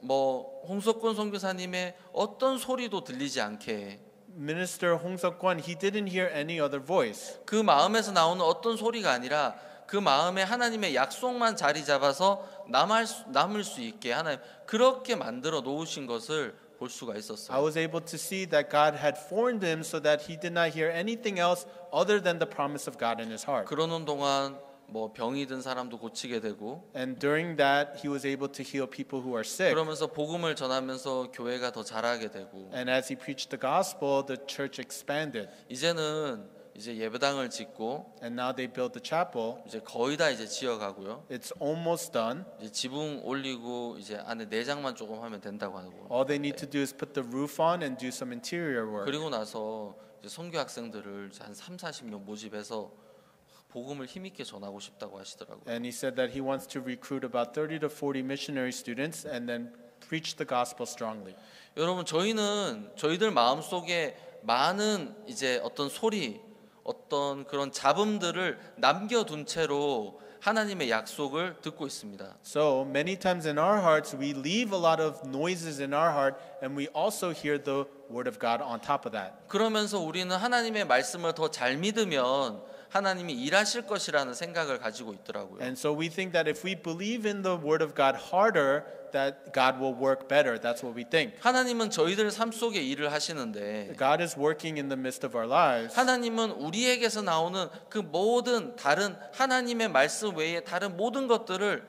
A: 뭐 홍석권 선교사님의 어떤 소리도 들리지 않게
B: Minister Hong Seok-kwon, he didn't hear any other voice.
A: 그 마음에서 나오는 어떤 소리가 아니라 그 마음에 하나님의 약속만 자리 잡아서 남을 수 있게 하나님 그렇게 만들어 놓으신 것을 볼 수가
B: I
A: 있었어요.
B: was able to see that God had formed him so that he did not hear anything else other than the promise of God in his heart.
A: 그러는 동안 뭐 병이 든 사람도 고치게 되고
B: And during that, he was able to heal people who are sick.
A: 그러면서 복음을 전하면서 교회가 더 자라게 되고
B: And as he preached the gospel, the church expanded.
A: 이제는 이제 예배당을 짓고
B: and now they built the chapel.
A: 이제 거의 다 이제 지어가고요.
B: It's almost done.
A: 이제 지붕 올리고 이제 안에 내장만 조금 하면 된다고 하고.
B: All they need to do is put the roof on and do some interior work.
A: 그리고 나서 이제 선교 학생들을 한 3, 40명 모집해서 복음을 힘있게 전하고 싶다고 하시더라고요.
B: And he said that he wants to recruit about 30 to 40 missionary students and then preach the gospel strongly.
A: 여러분 저희들 마음속에 많은 이제 어떤 소리, 어떤 그런 잡음들을 남겨둔 채로 하나님의 약속을 듣고 있습니다.
B: So many times in our hearts we leave a lot of noises in our heart and we also hear the word of God on top of that.
A: 그러면서 우리는 하나님의 말씀을 더 잘 믿으면 하나님이 일하실 것이라는 생각을 가지고 있더라고요.
B: And so we think that if we believe in the word of God harder, that God will work better. That's what we think.
A: 하나님은 저희들 삶 속에 일을 하시는데
B: God is working in the midst of our lives.
A: 하나님은 우리에게서 나오는 그 모든 다른 하나님의 말씀 외에 다른 모든 것들을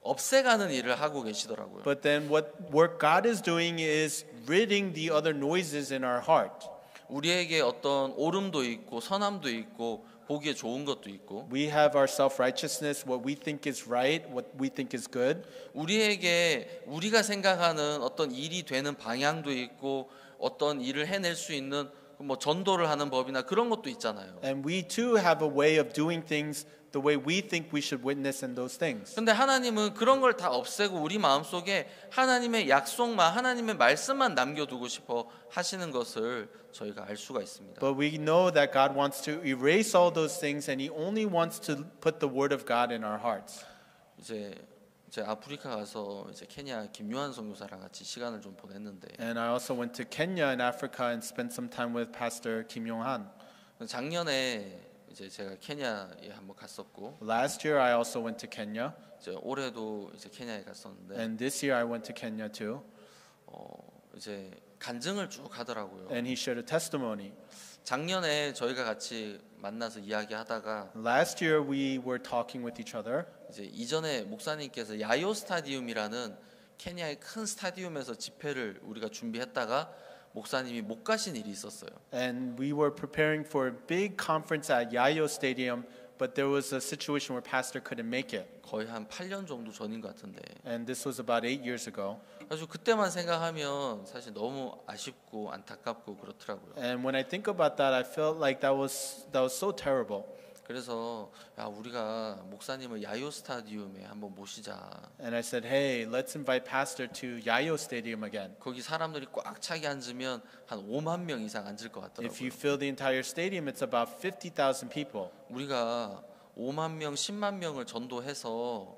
A: 없애가는 일을 하고 계시더라고요.
B: But then what work God is doing is ridding the other noises in our heart.
A: 우리에게 어떤 옳음도 있고 선함도 있고 보기에 좋은 것도 있고
B: We have our self-righteousness, what we think is right, what we think is good.
A: 우리에게 우리가 생각하는 어떤 일이 되는 방향도 있고 어떤 일을 해낼 수 있는 뭐 전도를 하는 법이나 그런 것도 있잖아요.
B: And we too have a way of doing things the way we think we should witness in those things.
A: 근데 하나님은 그런 걸 다 없애고 우리 마음속에 하나님의 약속만 하나님의 말씀만 남겨두고 싶어 하시는 것을 저희가 알 수가 있습니다.
B: But we know that God wants to erase all those things and he only wants to put the word of God in our hearts.
A: 이제 아프리카 가서 이제 케냐 김요한 선교사랑 같이 시간을 좀 보냈는데
B: And I also went to Kenya in Africa and spent some time with Pastor Kim Yong-han.
A: 작년에 이제 제가 케냐에 한번 갔었고
B: Last year I also went to Kenya
A: 이제 올해도 이제 케냐에 갔었는데
B: and this year I went to Kenya too.
A: 이제 간증을 쭉 하더라고요.
B: And he shared a testimony.
A: 작년에 저희가 같이 만나서 이야기하다가
B: Last year we were talking with each other.
A: 이제 이전에 목사님께서 야요 스타디움이라는 케냐의 큰 스타디움에서 집회를 우리가 준비했다가 목사님이 못 가신 일이 있었어요.
B: And we were preparing for a big conference at Yayo Stadium, but there was a situation where pastor couldn't make it.
A: 거의 한 8년 정도 전인 것 같은데.
B: And this was about 8 years ago.
A: 아주 그때만 생각하면 사실 너무 아쉽고 안타깝고 그렇더라고요.
B: And when I think about that, I felt like that was so terrible.
A: 그래서 야 우리가 목사님을 야요 스타디움에 한번 모시자.
B: And I said, hey, let's invite pastor to Yayo Stadium again.
A: 거기 사람들이 꽉 차게 앉으면 한 5만 명 이상 앉을 것
B: If you
A: 같더라고요.
B: fill the entire stadium, it's about 50,000 people.
A: 우리가 5만 명, 10만 명을 전도해서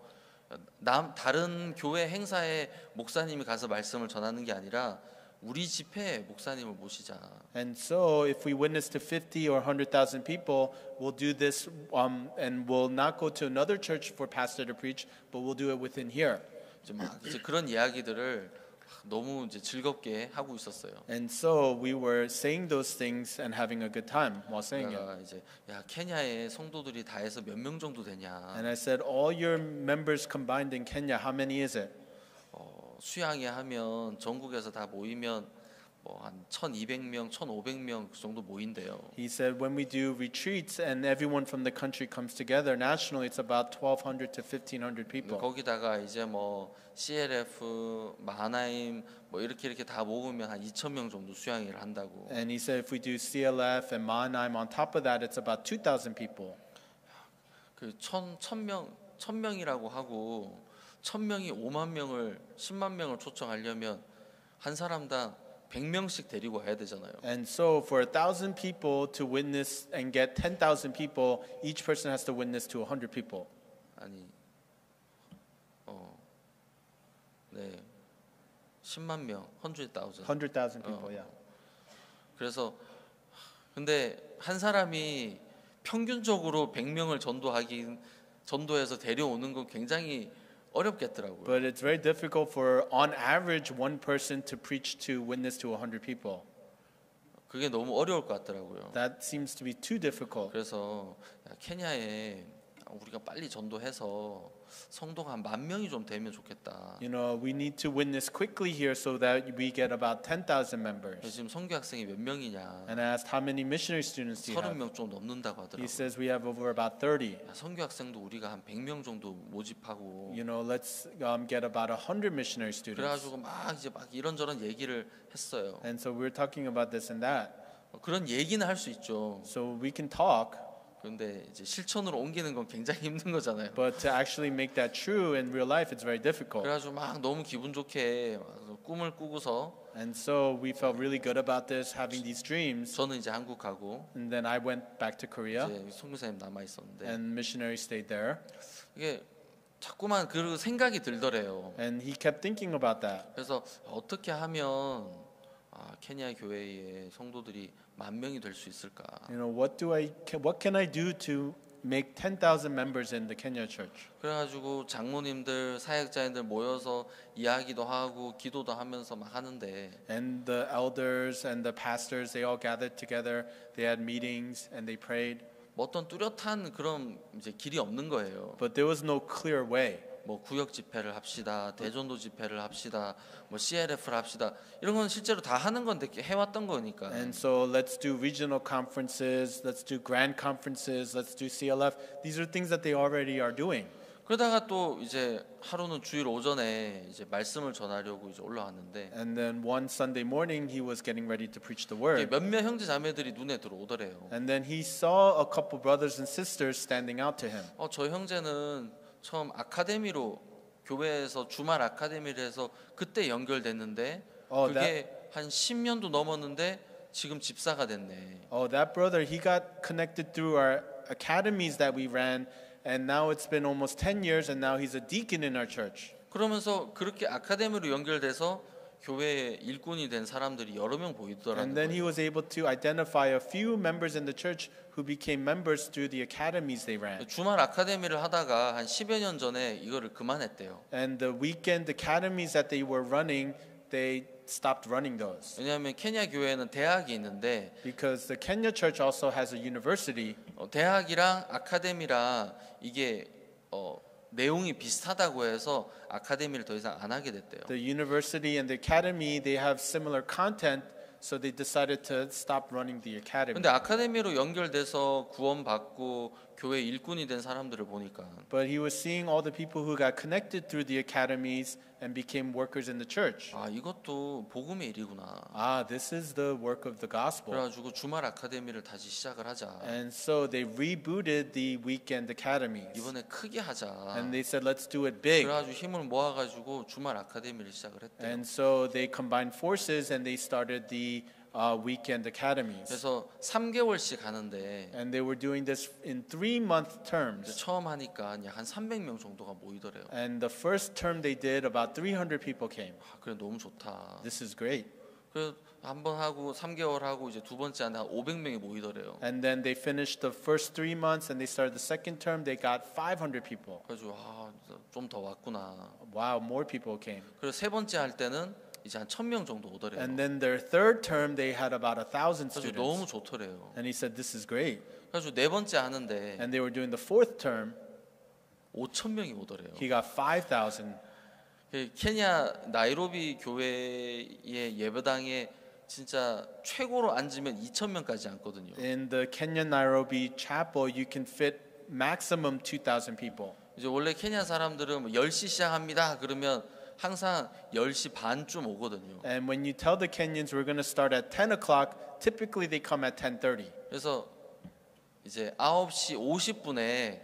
A: 다른 교회 행사에 목사님이 가서 말씀을 전하는 게 아니라 우리 집회에 목사님을 모시자.
B: And so, if we witness to 50 or 100,000 people, we'll do this, and we'll not go to another church for pastor to preach, but we'll do it within here.
A: 이제 그런 이야기들을 너무 이제 즐겁게 하고 있었어요.
B: And so we were saying those things and having a good time while saying it.
A: 내가 이제 야 케냐에 성도들이 다 해서 몇 명 정도 되냐?
B: And I said, all your members combined in Kenya, how many is it?
A: 수양회 하면 전국에서 다 모이면 뭐 한 1,200명, 1,500명 그 정도 모인대요.
B: He said, when we do retreats and everyone from the country comes together, nationally it's about 1,200 to 1,500 people.
A: 거기다가 이제 뭐 CLF, 마하나임 뭐 이렇게 다 모으면 한 2,000명 정도 수양회를 한다고.
B: And he said, if we do CLF and Mahanaim on top of that, it's about 2,000 people.
A: 그 1,000명이라고 하고 1,000명이 5만 명을 10만 명을 초청하려면 한 사람당 100명씩 데리고 와야 되잖아요.
B: And so for 1,000 people to witness and get 10,000 people, each person has to witness to 100 people.
A: 아니, 네, 10만 명, 100,000.
B: 100,000 people, yeah.
A: 그래서 근데 한 사람이 평균적으로 100명을 전도해서 데려오는 건 굉장히 어렵겠더라고요.
B: But it's very difficult for, on average, one person to preach to witness to 100 people.
A: 그게 너무 어려울 것 같더라고요.
B: That seems to be too difficult.
A: 그래서 케냐에 우리가 빨리 전도해서 성도가 한 10,000명이 좀 되면 좋겠다.
B: You know, we need to witness quickly here so that we get about 10,000 members.
A: 지금 선교 학생이 몇 명이냐?
B: And I asked, how many missionary students do you have?
A: 30명 좀 넘는다고
B: He
A: 하더라고요.
B: says we have over about 30.
A: 야, 선교 학생도 우리가 한 100명 정도 모집하고
B: You know, let's get about 100 missionary students.
A: 그래가지고 막 이제 막 이런저런 얘기를 했어요.
B: And so we're talking about this and that.
A: 그런 얘기는 할 수 있죠.
B: So we can talk,
A: 그런데 이제 실천으로 옮기는 건 굉장히 힘든 거잖아요.
B: but to actually make that true in real life, it's very difficult.
A: 그래가지고 막 너무 기분 좋게 막 꿈을 꾸고서
B: And so we felt really good about this, having these dreams.
A: 저는 이제 한국 가고
B: And then I went back to Korea,
A: 이제 선교사님 남아 있었는데
B: and missionaries stayed there.
A: 이게 자꾸만 그 생각이 들더래요.
B: And he kept thinking about that.
A: 그래서 어떻게 하면 케냐 교회의 성도들이 10,000명이 될 수 있을까?
B: You know, what can I do to make 10,000 members in the Kenya church?
A: 그래가지고 장로님들, 사역자님들 모여서 이야기도 하고 기도도 하면서 막 하는데
B: And the elders and the pastors, they all gathered together. They had meetings and they prayed.
A: 뭐 어떤 뚜렷한 그런 이제 길이 없는 거예요.
B: But there was no clear way.
A: 뭐 구역 집회를 합시다, 대전도 집회를 합시다, 뭐 CLF를 합시다. 이런 건 실제로 다 하는 건데 해왔던 거니까.
B: And so let's do regional conferences, let's do grand conferences, let's do CLF. These are things that they already are doing.
A: 그러다가 또 이제 하루는 주일 오전에 이제 말씀을 전하려고 이제 올라왔는데
B: And then one Sunday morning, he was getting ready to preach the word.
A: 몇몇 형제 자매들이 눈에 들어오더래요.
B: And then he saw a couple brothers and sisters standing out to him.
A: 저 형제는 처음 아카데미로 교회에서 주말 아카데미를 해서 그때 연결됐는데 그게 한 10년도 넘었는데 지금 집사가 됐네.
B: Oh, that brother, he got connected through our academies that we ran. And now it's been almost 10 years, and now he's a deacon in our church.
A: 그러면서 그렇게 아카데미로 연결돼서 교회의 일꾼이 된 사람들이 여러 명 보이더라고요.
B: And then he was able to identify a few members in the church who became members through the academies they ran.
A: 주말 아카데미를 하다가 한 10여 년 전에 이거를 그만했대요.
B: And the weekend academies that they were running, they stopped running those.
A: 왜냐하면 케냐 교회는 대학이 있는데
B: Because the Kenya church also has a university.
A: 대학이랑 아카데미랑 이게 내용이 비슷하다고 해서 아카데미를 더 이상 안 하게 됐대요.
B: The university and the academy, they have similar content, so they decided to stop running the academy.
A: 근데 아카데미로 연결돼서 구원받고 교회 일꾼이 된 사람들을 보니까
B: But he was seeing all the people who got connected through the academies and became workers in the church.
A: 이것도 복음의 일이구나.
B: This is the work of the gospel.
A: 그래가지고 주말 아카데미를 다시 시작을 하자.
B: And so they rebooted the weekend academies.
A: 이번에 크게 하자.
B: And they said, let's do it big.
A: 그래가지고 힘을 모아가지고 주말 아카데미를 시작을 했대요.
B: And so they combined forces and they started the weekend academies.
A: 그래서 3개월씩 하는데
B: And they were doing this in 3-month terms.
A: 처음 하니까 한 300명 정도가 모이더래요.
B: And the first term they did, about 300 people came.
A: 그래 너무 좋다.
B: This is great.
A: 그래서 한 번 하고 3개월 하고 이제 두 번째 하는데 한 500명이 모이더래요.
B: And then they finished the first 3 months and they started the second term. They got 500 people.
A: 그래서 좀 더 왔구나.
B: Wow, more people came.
A: 그래서 세 번째 할 때는 이제 한 1,000명 정도 오더래요.
B: And then their third term, they had about 1,000
A: 그래서 너무
B: students.
A: 좋더래요.
B: And he said, this is great.
A: 그래서 네 번째 하는데
B: And they were doing the fourth term.
A: 5,000명이 오더래요.
B: He got 5,000.
A: 케냐 나이로비 교회의 예배당에 진짜 최고로 앉으면 2,000명까지 앉거든요.
B: In the Kenya Nairobi chapel, you can fit maximum 2,000 people.
A: 이제 원래 케냐 사람들은 뭐 10시 시작합니다. 그러면 항상 10시 반쯤 오거든요.
B: And when you tell the Kenyans we're going to start at 10 o'clock, typically they come at 10:30.
A: 그래서 이제 9시 50분에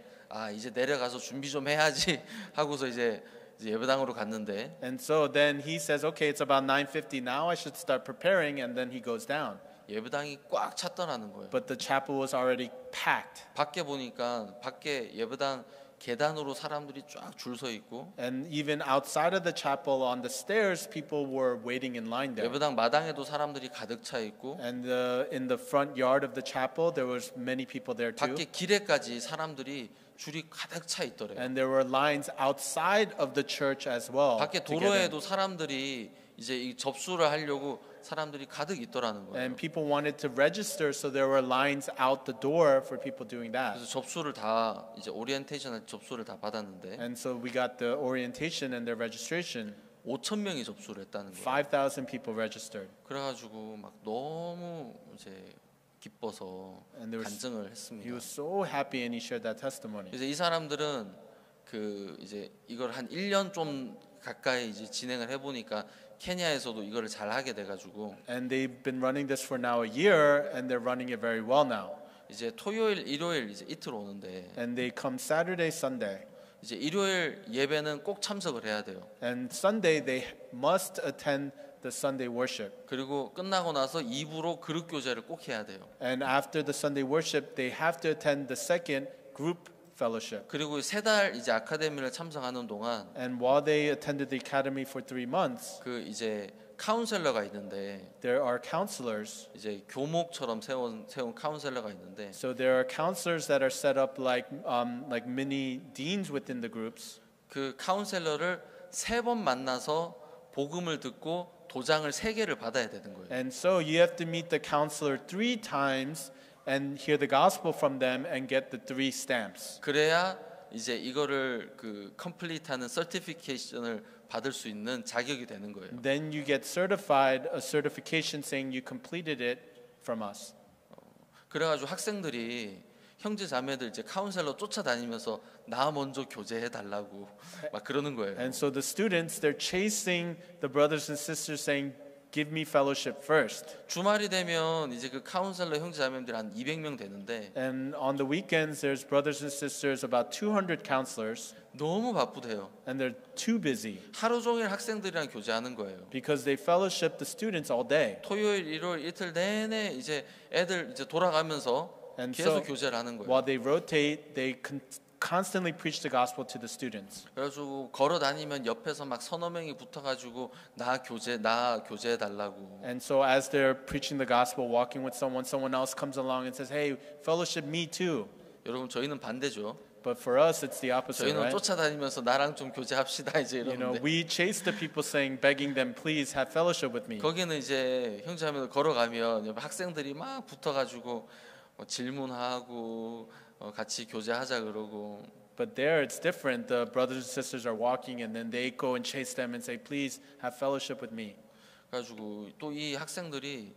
A: 이제 내려가서 준비 좀 해야지 하고서 이제 예배당으로 갔는데
B: And so then he says, okay, it's about 9:50 now. I should start preparing. And then he goes down.
A: 예배당이 꽉 찼더라는 거예요.
B: But the chapel was already packed.
A: 밖에 보니까 밖에 예배당 계단으로 사람들이 쫙 줄 서 있고
B: And even outside of the chapel on the stairs, people were waiting in line there.
A: 예배당 마당에도 사람들이 가득 차 있고
B: And in the front yard of the chapel, there was many people there too.
A: 밖에 길에까지 사람들이 줄이 가득 차 있더래요.
B: And there were lines outside of the church as well.
A: 밖에
B: to get in.
A: 도로에도 사람들이 이제 이 접수를 하려고 사람들이 가득 있더라는 거예요.
B: And people wanted to register, so there were lines out the door for people doing that.
A: 그래서 접수를 다 이제 오리엔테이션 접수를 다 받았는데
B: And so we got the orientation and the registration.
A: 5천 명이 접수를 했다는 거예요.
B: 5,000 people registered.
A: 그래가지고 막 너무 이제 기뻐서
B: And there was,
A: 간증을
B: he
A: 했습니다.
B: was so happy and he shared that testimony.
A: 이제 이 사람들은 그 이제 이걸 한 1년 좀 가까이 이제 진행을 해보니까 케냐에서도 이거를 잘 하게 돼가지고
B: And they've been running this for now a year, and they're running it very well now.
A: 이제 토요일, 일요일 이제 이틀 오는데
B: And they come Saturday, Sunday.
A: 이제 일요일 예배는 꼭 참석을 해야 돼요.
B: And Sunday, they must attend the Sunday worship.
A: 그리고 끝나고 나서 2부로 그룹 교제를 꼭 해야 돼요.
B: And after the Sunday worship, they have to attend the second group fellowship.
A: 그리고 3달 이제 아카데미를 참석하는 동안
B: And while they attended the academy for 3 months,
A: 그 이제 카운셀러가 있는데
B: there are counselors.
A: 이제 교목처럼 세운 카운셀러가 있는데
B: So there are counselors that are set up like mini deans within the groups.
A: 그 카운셀러를 3번 만나서 복음을 듣고 도장을 3개를 받아야 되는 거예요.
B: And so you have to meet the counselor 3 times and hear the gospel from them and get the 3 stamps.
A: 그래야 이제 이거를 그 컴플리트하는 서티피케이션을 받을 수 있는 자격이 되는 거예요.
B: Then you get certified, a certification saying you completed it from us.
A: 그래가지고 학생들이 형제 자매들 이제 카운셀러 쫓아다니면서 나 먼저 교제해 달라고 막 그러는 거예요.
B: And so the students, they're chasing the brothers and sisters saying, give me fellowship first.
A: 주말이 되면 이제 그 카운셀러 형제 자매들이 한 200명 되는데
B: And on the weekends, there's brothers and sisters, about 200 counselors,
A: 너무 바쁘대요.
B: and they're too busy
A: 하루 종일 학생들이랑 교제하는 거예요.
B: because they fellowship the students all day.
A: 토요일, 일요일 이틀 내내 이제 애들 이제 돌아가면서
B: And
A: 계속
B: so
A: 교제를 하는 거예요.
B: while they rotate, they constantly preach the gospel to the students.
A: 그래가지고 걸어 다니면 옆에서 막 서너 명이 붙어가지고 나 교제해 달라고.
B: And so as they're preaching the gospel, walking with someone else comes along and says, hey, fellowship me too.
A: 여러분 저희는 반대죠.
B: But for us, it's the opposite,
A: 저희는
B: right?
A: 쫓아다니면서 나랑 좀 교제합시다 이제
B: You know,
A: 이러는데
B: we chase the people saying, begging them, please have fellowship with me.
A: 거기는 이제 형제하면서 걸어가면 옆에 학생들이 막 붙어가지고 질문하고 같이 교제하자 그러고.
B: But there it's different. The brothers and sisters are walking and then they go and chase them and say, please have fellowship with me.
A: 그래가지고 또 이 학생들이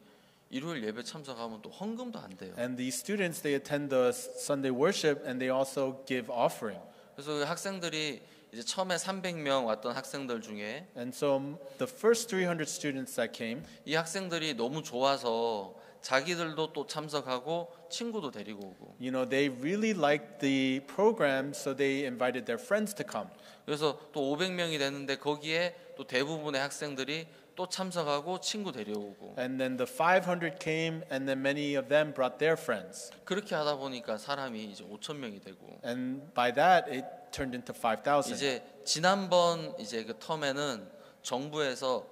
A: 일요일 예배 참석하면 또 헌금도 안 돼요.
B: And these students, they attend the Sunday worship and they also give offering.
A: 그래서 학생들이 이제 처음에 300명 왔던 학생들 중에
B: And so the first 300 students that came,
A: 이 학생들이 너무 좋아서 자기들도 또 참석하고 친구도 데리고 오고.
B: you know, they really liked the program, so they invited their friends to come.
A: 그래서 또 500명이 됐는데 거기에 또 대부분의 학생들이 또 참석하고 친구 데려오고.
B: And then the 500 came, and then many of them brought their friends.
A: 그렇게 하다 보니까 사람이 이제 5,000명이 되고.
B: And by that, it turned into 5,000.
A: 이제 지난번 이제 그 텀에는 정부에서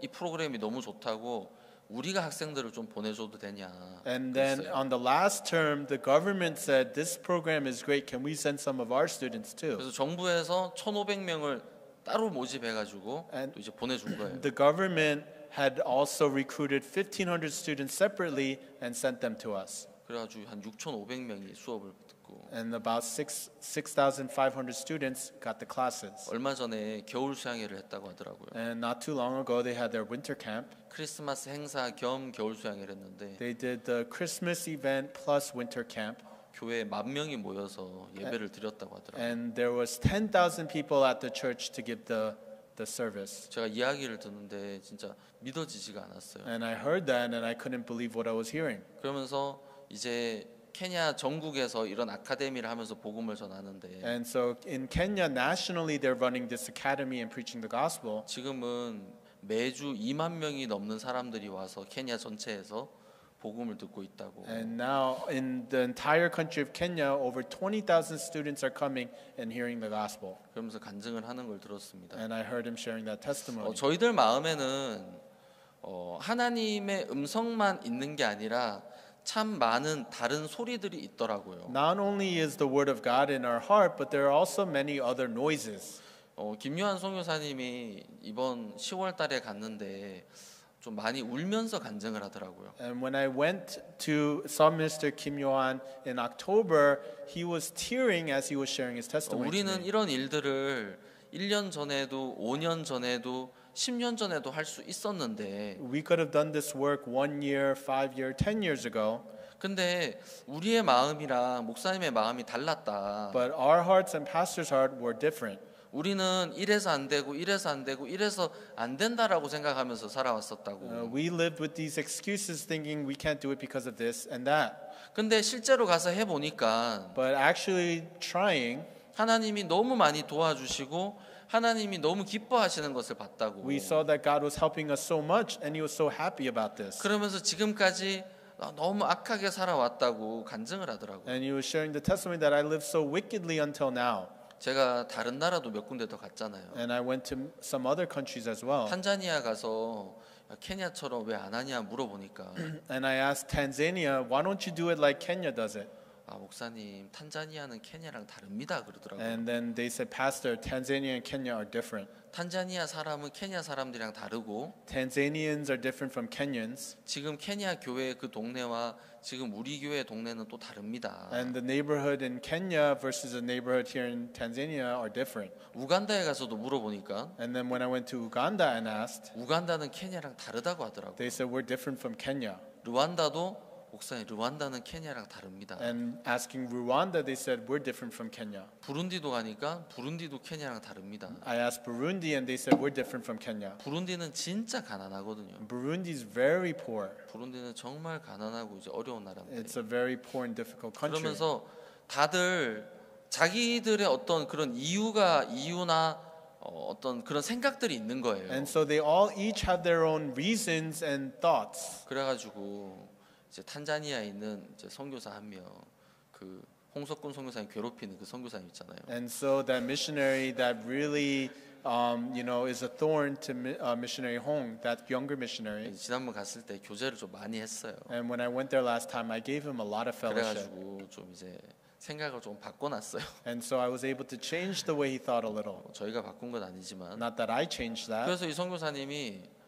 A: 이 프로그램이 너무 좋다고 우리가 학생들을 좀 보내줘도 되냐.
B: And then
A: 그랬어요.
B: on the last term, the government said, this program is great. Can we send some of our students too?
A: 그래서 정부에서 1,500명을 따로 모집해가지고
B: And
A: 또 이제 보내준 거예요.
B: the government had also recruited 1,500 students separately and sent them to us.
A: 그래가지고 한 6,500명이 수업을 듣고.
B: And about 6,500 students got the classes.
A: 얼마 전에 겨울 수양회를 했다고 하더라고요.
B: And not too long ago, they had their winter camp.
A: 크리스마스 행사 겸 겨울 수양회를 했는데
B: They did the Christmas event plus winter camp.
A: 교회에 10,000명이 모여서 예배를 드렸다고 하더라고요.
B: And there was 10,000 people at the church to give the service.
A: 제가 이야기를 듣는데 진짜 믿어지지가 않았어요.
B: And I heard that and I couldn't believe what I was hearing.
A: 그러면서 이제 케냐 전국에서 이런 아카데미를 하면서 복음을 전하는데
B: And so in Kenya, nationally, they're running this academy and preaching the gospel.
A: 지금은 매주 2만 명이 넘는 사람들이 와서 케냐 전체에서 복음을 듣고 있다고.
B: And now in the entire country of Kenya, over 20,000 students are coming and hearing the gospel.
A: 그러면서 간증을 하는 걸 들었습니다.
B: And I heard him sharing that testimony.
A: 저희들 마음에는 하나님의 음성만 있는 게 아니라 참 많은 다른 소리들이 있더라고요.
B: Not only is the word of God in our heart, but there are also many other noises.
A: 김요한 선교사님이 이번 10월 달에 갔는데 좀 많이 울면서 간증을 하더라고요.
B: And when I went to saw Minister Kim Yo-han in October, he was tearing as he was sharing his testimony. to
A: 우리는
B: me.
A: 이런 일들을 1년 전에도 5년 전에도 10년 전에도 할 수 있었는데
B: We could have done this work 1 year, 5 year, 10 years ago,
A: 근데 우리의 마음이랑 목사님의 마음이 달랐다.
B: but our hearts and pastor's heart were different.
A: 우리는 이래서 안 되고 이래서 안 되고 이래서 안 된다라고 생각하면서 살아왔었다고.
B: We lived with these excuses thinking we can't do it because of this and that.
A: 근데 실제로 가서 해보니까
B: But actually trying,
A: 하나님이 너무 많이 도와주시고 하나님이 너무 기뻐하시는 것을 봤다고.
B: we saw that God was helping us so much and he was so happy about this.
A: 그러면서 지금까지 너무 악하게 살아왔다고 간증을 하더라고.
B: And he was sharing the testimony that I lived so wickedly until now.
A: 제가 다른 나라도 몇 군데 더 갔잖아요.
B: And I went to some other countries as well.
A: 탄자니아 가서 케냐처럼 왜 안 하냐 물어보니까
B: And I asked Tanzania, why don't you do it like Kenya does it?
A: 목사님 탄자니아는 케냐랑 다릅니다 그러더라고요.
B: And then they said, Pastor, Tanzania and Kenya are different.
A: 탄자니아 사람은 케냐 사람들이랑 다르고
B: Tanzanians are different from Kenyans.
A: 지금 케냐 교회 그 동네와 지금 우리 교회 동네는 또 다릅니다.
B: And the neighborhood in Kenya versus the neighborhood here in Tanzania are different.
A: 우간다에 가서도 물어보니까
B: And then when I went to Uganda and asked,
A: 우간다는 케냐랑 다르다고 하더라고요.
B: they said, we're different from Kenya.
A: 르완다도 목사님 르완다는 케냐랑 다릅니다.
B: And asking Rwanda, they said, we're different from Kenya.
A: 부룬디도 가니까 부룬디도 케냐랑 다릅니다.
B: I asked Burundi and they said, we're different from Kenya.
A: 부룬디는 진짜 가난하거든요.
B: Burundi is very poor.
A: 부룬디는 정말 가난하고 이제 어려운 나라인데
B: It's a very poor and difficult country.
A: 그러면서 다들 자기들의 어떤 그런 이유나 어떤 그런 생각들이 있는 거예요.
B: And so they all each have their own reasons and thoughts.
A: 그래가지고 이제 탄자니아에 있는 이제 선교사 한 명, 그 홍석군 선교사님 괴롭히는 그 선교사님 있잖아요.
B: And so that missionary that really, is a thorn to missionary Hong, that younger missionary.
A: 지난번 갔을 때 교제를 좀 많이 했어요.
B: And when I went there last time, I gave him a lot of fellowship.
A: 그래가지고 좀 이제 생각을 좀 바꿔놨어요.
B: And so I was able to change the way he thought a little.
A: 저희가 바꾼 건 아니지만.
B: Not that I changed that.
A: 그래서 이 선교사님이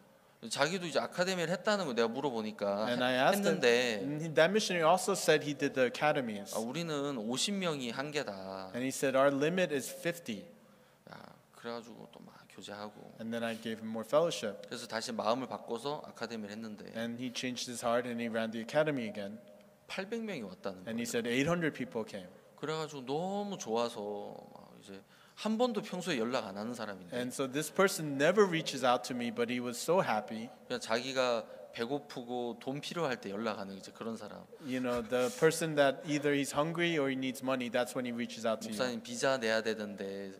A: 자기도 이제 아카데미를 했다는 거 내가 물어보니까
B: And I asked him,
A: 했는데
B: and that missionary also said he did the academies.
A: 우리는 50명이 한계다.
B: And he said our limit is 50.
A: 그래가지고 또 막 교제하고.
B: And then I gave him more fellowship.
A: 그래서 다시 마음을 바꿔서 아카데미를 했는데
B: And he changed his heart and he ran the academy again.
A: 800명이 왔다는
B: And he
A: 거예요.
B: said 800 people came.
A: 그래가지고 너무 좋아서 막 이제 한 번도 평소에 연락 안 하는 사람인데
B: And so this person never reaches out to me, but he was so happy.
A: 그냥 자기가 배고프고 돈 필요할 때 연락하는 이제 그런 사람.
B: You know, the person that either he's hungry or he needs money, that's when he reaches out to you.
A: 목사님 비자 내야 되는데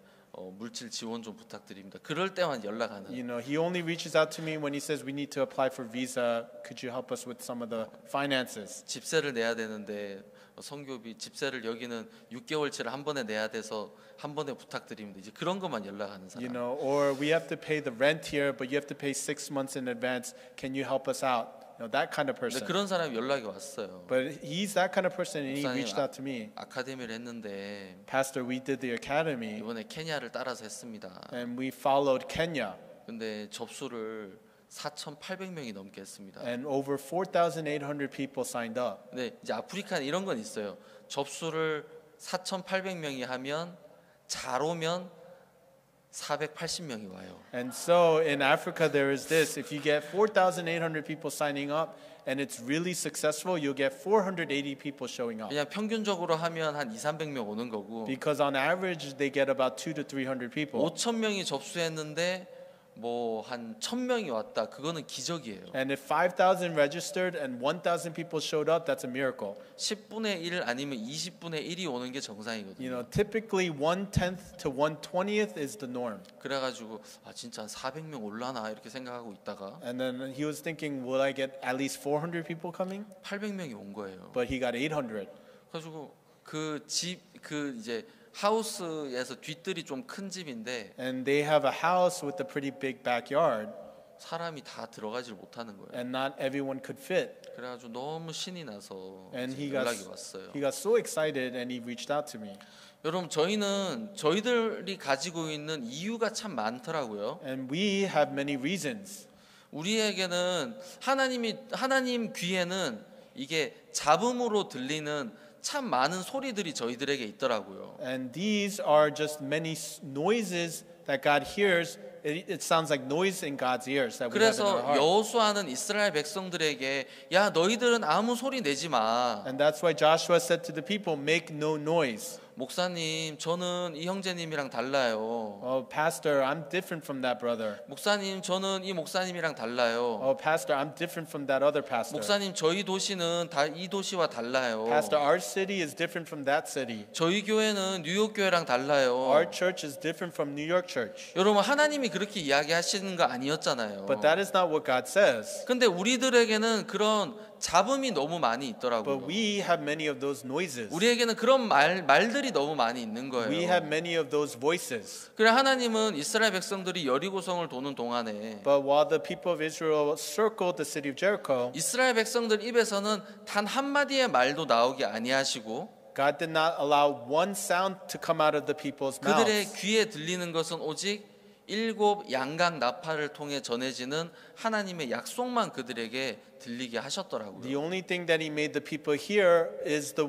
A: 물질 지원 좀 부탁드립니다. 그럴 때만 연락하는.
B: You know, he only reaches out to me when he says we need to apply for visa. Could you help us with some of the finances?
A: 집세를 내야 되는데 선교비 집세를 여기는 6개월치를 한 번에 내야 돼서 한 번에 부탁드립니다. 이제 그런 것만 연락하는 사람.
B: You know, or we have to pay the rent here, but you have to pay 6 months in advance. Can you help us out? You know, that kind of
A: 근데
B: person.
A: 그런 사람이 연락이 왔어요.
B: But he's that kind of person, and he
A: 목사님,
B: reached out to me.
A: 아카데미를 했는데
B: Pastor, we did the academy,
A: 이번에 케냐를 따라서 했습니다.
B: and we followed Kenya,
A: 근데 접수를 4,800명이 넘게 했습니다.
B: and over 4,800 people signed up.
A: 근데 이제 아프리카는 이런 건 있어요. 접수를 4,800명이 하면 잘 오면 480명이 와요.
B: And so in Africa, there is this: if you get 4,800 people signing up, and it's really successful, you'll get 480 people showing up.
A: 그냥 평균적으로 하면 한 2,300명 오는 거고
B: Because on average, they get about 200 to 300 people.
A: 5,000명이 접수했는데 뭐 한 1,000명이 왔다. 그거는 기적이에요.
B: And if 5,000 registered and 1,000 people showed up, that's a miracle.
A: 10분의 1 아니면 20분의 1이 오는 게 정상이거든요.
B: You know, typically 1/10 to 1/20th is the norm.
A: 그래가지고 진짜 한 400명 올라나 이렇게 생각하고 있다가
B: And then he was thinking, will I get at least 400 people coming?
A: 800명이 온 거예요.
B: But he got 800.
A: 그래가지고 그 이제 하우스에서 뒷뜰이 좀 큰 집인데
B: And they have a house with a pretty big backyard.
A: 사람이 다 들어가질 못하는 거예요.
B: and not everyone could fit.
A: 그래가지고 너무 신이 나서
B: And
A: 이제
B: he
A: 연락이 왔어요.
B: got so excited and he reached out to me.
A: 여러분 저희는 저희들이 가지고 있는 이유가 참 많더라고요.
B: And we have many reasons.
A: 우리에게는 하나님 귀에는 이게 잡음으로 들리는 참 많은 소리들이 저희들에게 있더라고요.
B: And these are just many noises that God hears. It sounds like noise in God's ears that we have in our
A: 그래서
B: heart.
A: 여호수아는 이스라엘 백성들에게 야 너희들은 아무 소리 내지 마.
B: And that's why Joshua said to the people, make no noise.
A: 목사님 저는 이 형제님이랑 달라요.
B: Oh, pastor, I'm different from that brother.
A: 목사님 저는 이 목사님이랑 달라요.
B: Oh, pastor, I'm different from that other pastor.
A: 목사님 저희 도시는 다 이 도시와 달라요.
B: Pastor, our city is different from that city.
A: 저희 교회는 뉴욕 교회랑 달라요.
B: Our church is different from New York church.
A: 여러분 하나님이 그렇게 이야기하시는 거 아니었잖아요.
B: But that is not what God says.
A: 근데 우리들에게는 그런 잡음이 너무 많이 있더라고요.
B: But we have many of those noises.
A: 우리에게는 그런 말들이 너무 많이 있는 거예요.
B: We have many of those voices.
A: 그래 하나님은 이스라엘 백성들이 여리고성을 도는 동안에
B: But while the people of Israel circled the city of Jericho,
A: 이스라엘 백성들 입에서는 단 한마디의 말도 나오게 아니하시고
B: God did not allow one sound to come out of the people's
A: 그들의
B: mouths.
A: 귀에 들리는 것은 오직 7 양각 나팔을 통해 전해지는 하나님의 약속만 그들에게 들리게 하셨더라고요.
B: The only thing that he made the people hear is the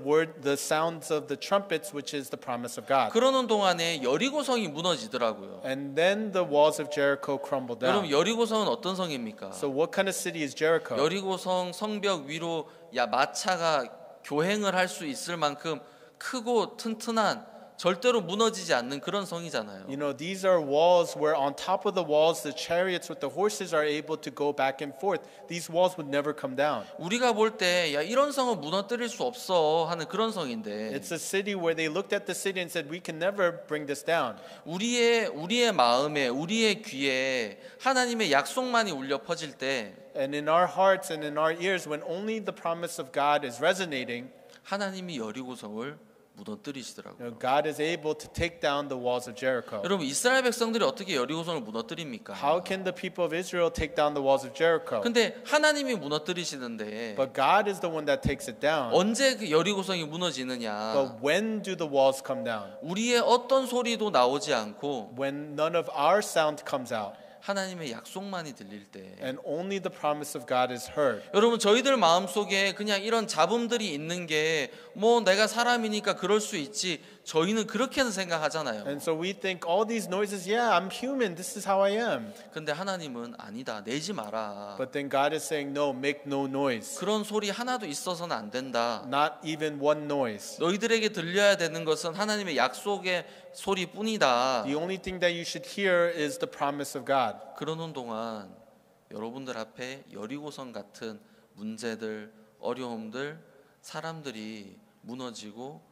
B: sounds of the trumpets, which is the promise of God.
A: 그러는 동안에 여리고성이 무너지더라고요.
B: And then the walls of Jericho crumbled
A: 여러분
B: down.
A: 여리고성은 어떤 성입니까?
B: So what kind of city is Jericho?
A: 여리고성 성벽 위로 마차가 교행을 할 수 있을 만큼 크고 튼튼한 절대로 무너지지 않는 그런 성이잖아요.
B: You know, these are walls where on top of the walls, the chariots with the horses are able to go back and forth. These walls would never come down.
A: 우리가 볼 때 야 이런 성은 무너뜨릴 수 없어 하는 그런 성인데
B: It's a city where they looked at the city and said, we can never bring this down.
A: 우리의 마음에 우리의 귀에 하나님의 약속만이 울려 퍼질 때
B: And in our hearts and in our ears, when only the promise of God is resonating,
A: 하나님이 여리고성을 무너뜨리시더라고요.
B: God is able to take down the walls of Jericho.
A: 여러분 이스라엘 백성들이 어떻게 여리고성을 무너뜨립니까?
B: How can the people of Israel take down the walls of Jericho?
A: 근데 하나님이 무너뜨리시는데
B: But God is the one that takes it down.
A: 언제 그 여리고성이 무너지느냐?
B: But when do the walls come down?
A: 우리의 어떤 소리도 나오지 않고
B: When none of our sound comes out
A: 하나님의 약속만이 들릴 때.
B: and only the promise of God is heard.
A: 여러분 저희들 마음속에 그냥 이런 잡음들이 있는 게 뭐 내가 사람이니까 그럴 수 있지 저희는 그렇게는 생각하잖아요.
B: And so we think all these noises, yeah, I'm human. This is how I am.
A: 근데 하나님은 아니다. 내지 마라.
B: But then God is saying, no, make no noise.
A: 그런 소리 하나도 있어서는 안 된다.
B: Not even one noise.
A: 너희들에게 들려야 되는 것은 하나님의 약속의 소리뿐이다.
B: The only thing that you should hear is the promise of God.
A: 그러는 동안 여러분들 앞에 여리고성 같은 문제들, 어려움들, 사람들이 무너지고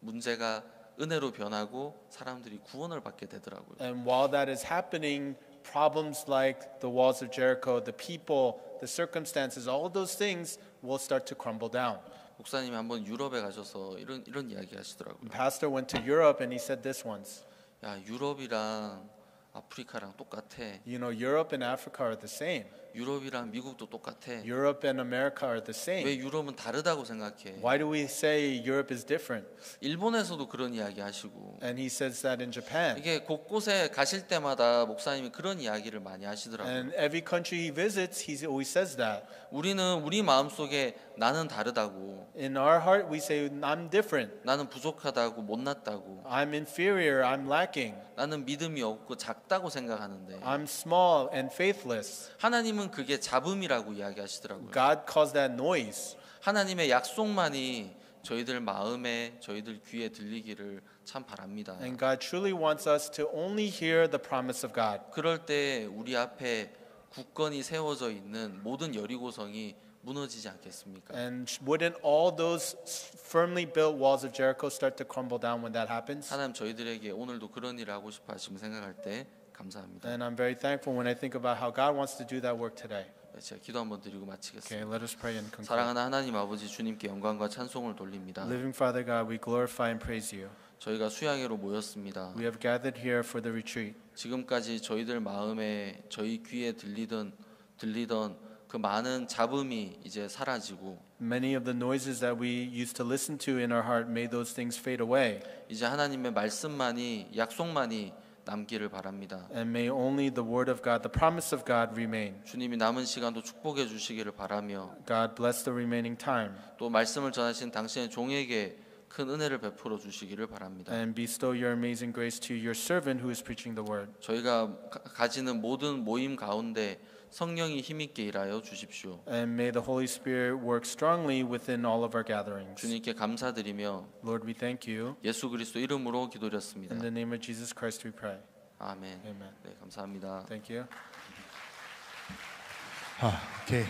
A: 문제가 은혜로 변하고 사람들이 구원을 받게 되더라고요.
B: And while that is happening, problems like the walls of Jericho, the people, the circumstances, all those things will start to crumble down.
A: 목사님이 한번 유럽에 가셔서 이런 이야기 하시더라고요.
B: Pastor went to Europe and he said this once.
A: 야, 유럽이랑 아프리카랑 똑같아.
B: You know, Europe and Africa are the same.
A: 유럽이랑 미국도 똑같아.
B: Europe and America are the
A: 왜
B: same.
A: 유럽은 다르다고 생각해?
B: Why do we say Europe is different?
A: 일본에서도 그런 이야기 하시고
B: And he says that in Japan.
A: 이게 곳곳에 가실 때마다 목사님이 그런 이야기를 많이 하시더라고요.
B: And every country he visits, he always says that.
A: 우리는 우리 마음속에 나는 다르다고
B: In our heart, we say, I'm different.
A: 나는 부족하다고 못났다고
B: I'm inferior. I'm lacking.
A: 나는 믿음이 없고 작다고 생각하는데
B: I'm small and faithless.
A: 하나님은 그게 잡음이라고 이야기하시더라고요.
B: God calls that noise.
A: 하나님의 약속만이 저희들 마음에 저희들 귀에 들리기를 참 바랍니다.
B: And God truly wants us to only hear the promise of God.
A: 그럴 때 우리 앞에 굳건히 세워져 있는 모든 여리고성이 무너지지 않겠습니까?
B: And wouldn't all those firmly built walls of Jericho start to crumble down when that happens?
A: 하나님 저희들에게 오늘도 그런 일을 하고 싶어 하시면 생각할 때 감사합니다.
B: And I'm very thankful when I think about how God wants to do that work today.
A: 제가 기도 한번 드리고 마치겠습니다.
B: Okay, let us pray and conclude.
A: 사랑하는 하나님 아버지 주님께 영광과 찬송을 돌립니다.
B: Living Father God, we glorify and praise you.
A: 저희가 수양회로 모였습니다.
B: We have gathered here for the retreat.
A: 지금까지 저희들 마음에 저희 귀에 들리던 그 많은 잡음이 이제 사라지고
B: Many of the noises that we used to listen to in our heart, may those things fade away.
A: 이제 하나님의 말씀만이 약속만이 남기를 바랍니다.
B: And may only the word of God, the promise of God remain.
A: 주님이 남은 시간도 축복해 주시기를 바라며
B: God bless the remaining time
A: 또 말씀을 전하신 당신의 종에게 큰 은혜를 베풀어 주시기를 바랍니다.
B: and bestow your amazing grace to your servant who is preaching the word.
A: 저희가 가지는 모든 모임 가운데 성령이 힘있게 일하여 주십시오.
B: And may the Holy Spirit work strongly within all of our gatherings.
A: 주님께 감사드리며
B: Lord, we thank you.
A: 예수 그리스도 이름으로 기도드렸습니다.
B: In the name of Jesus Christ we pray.
A: 아멘.
B: Amen.
A: 네, 감사합니다.
B: Thank you.
C: Okay.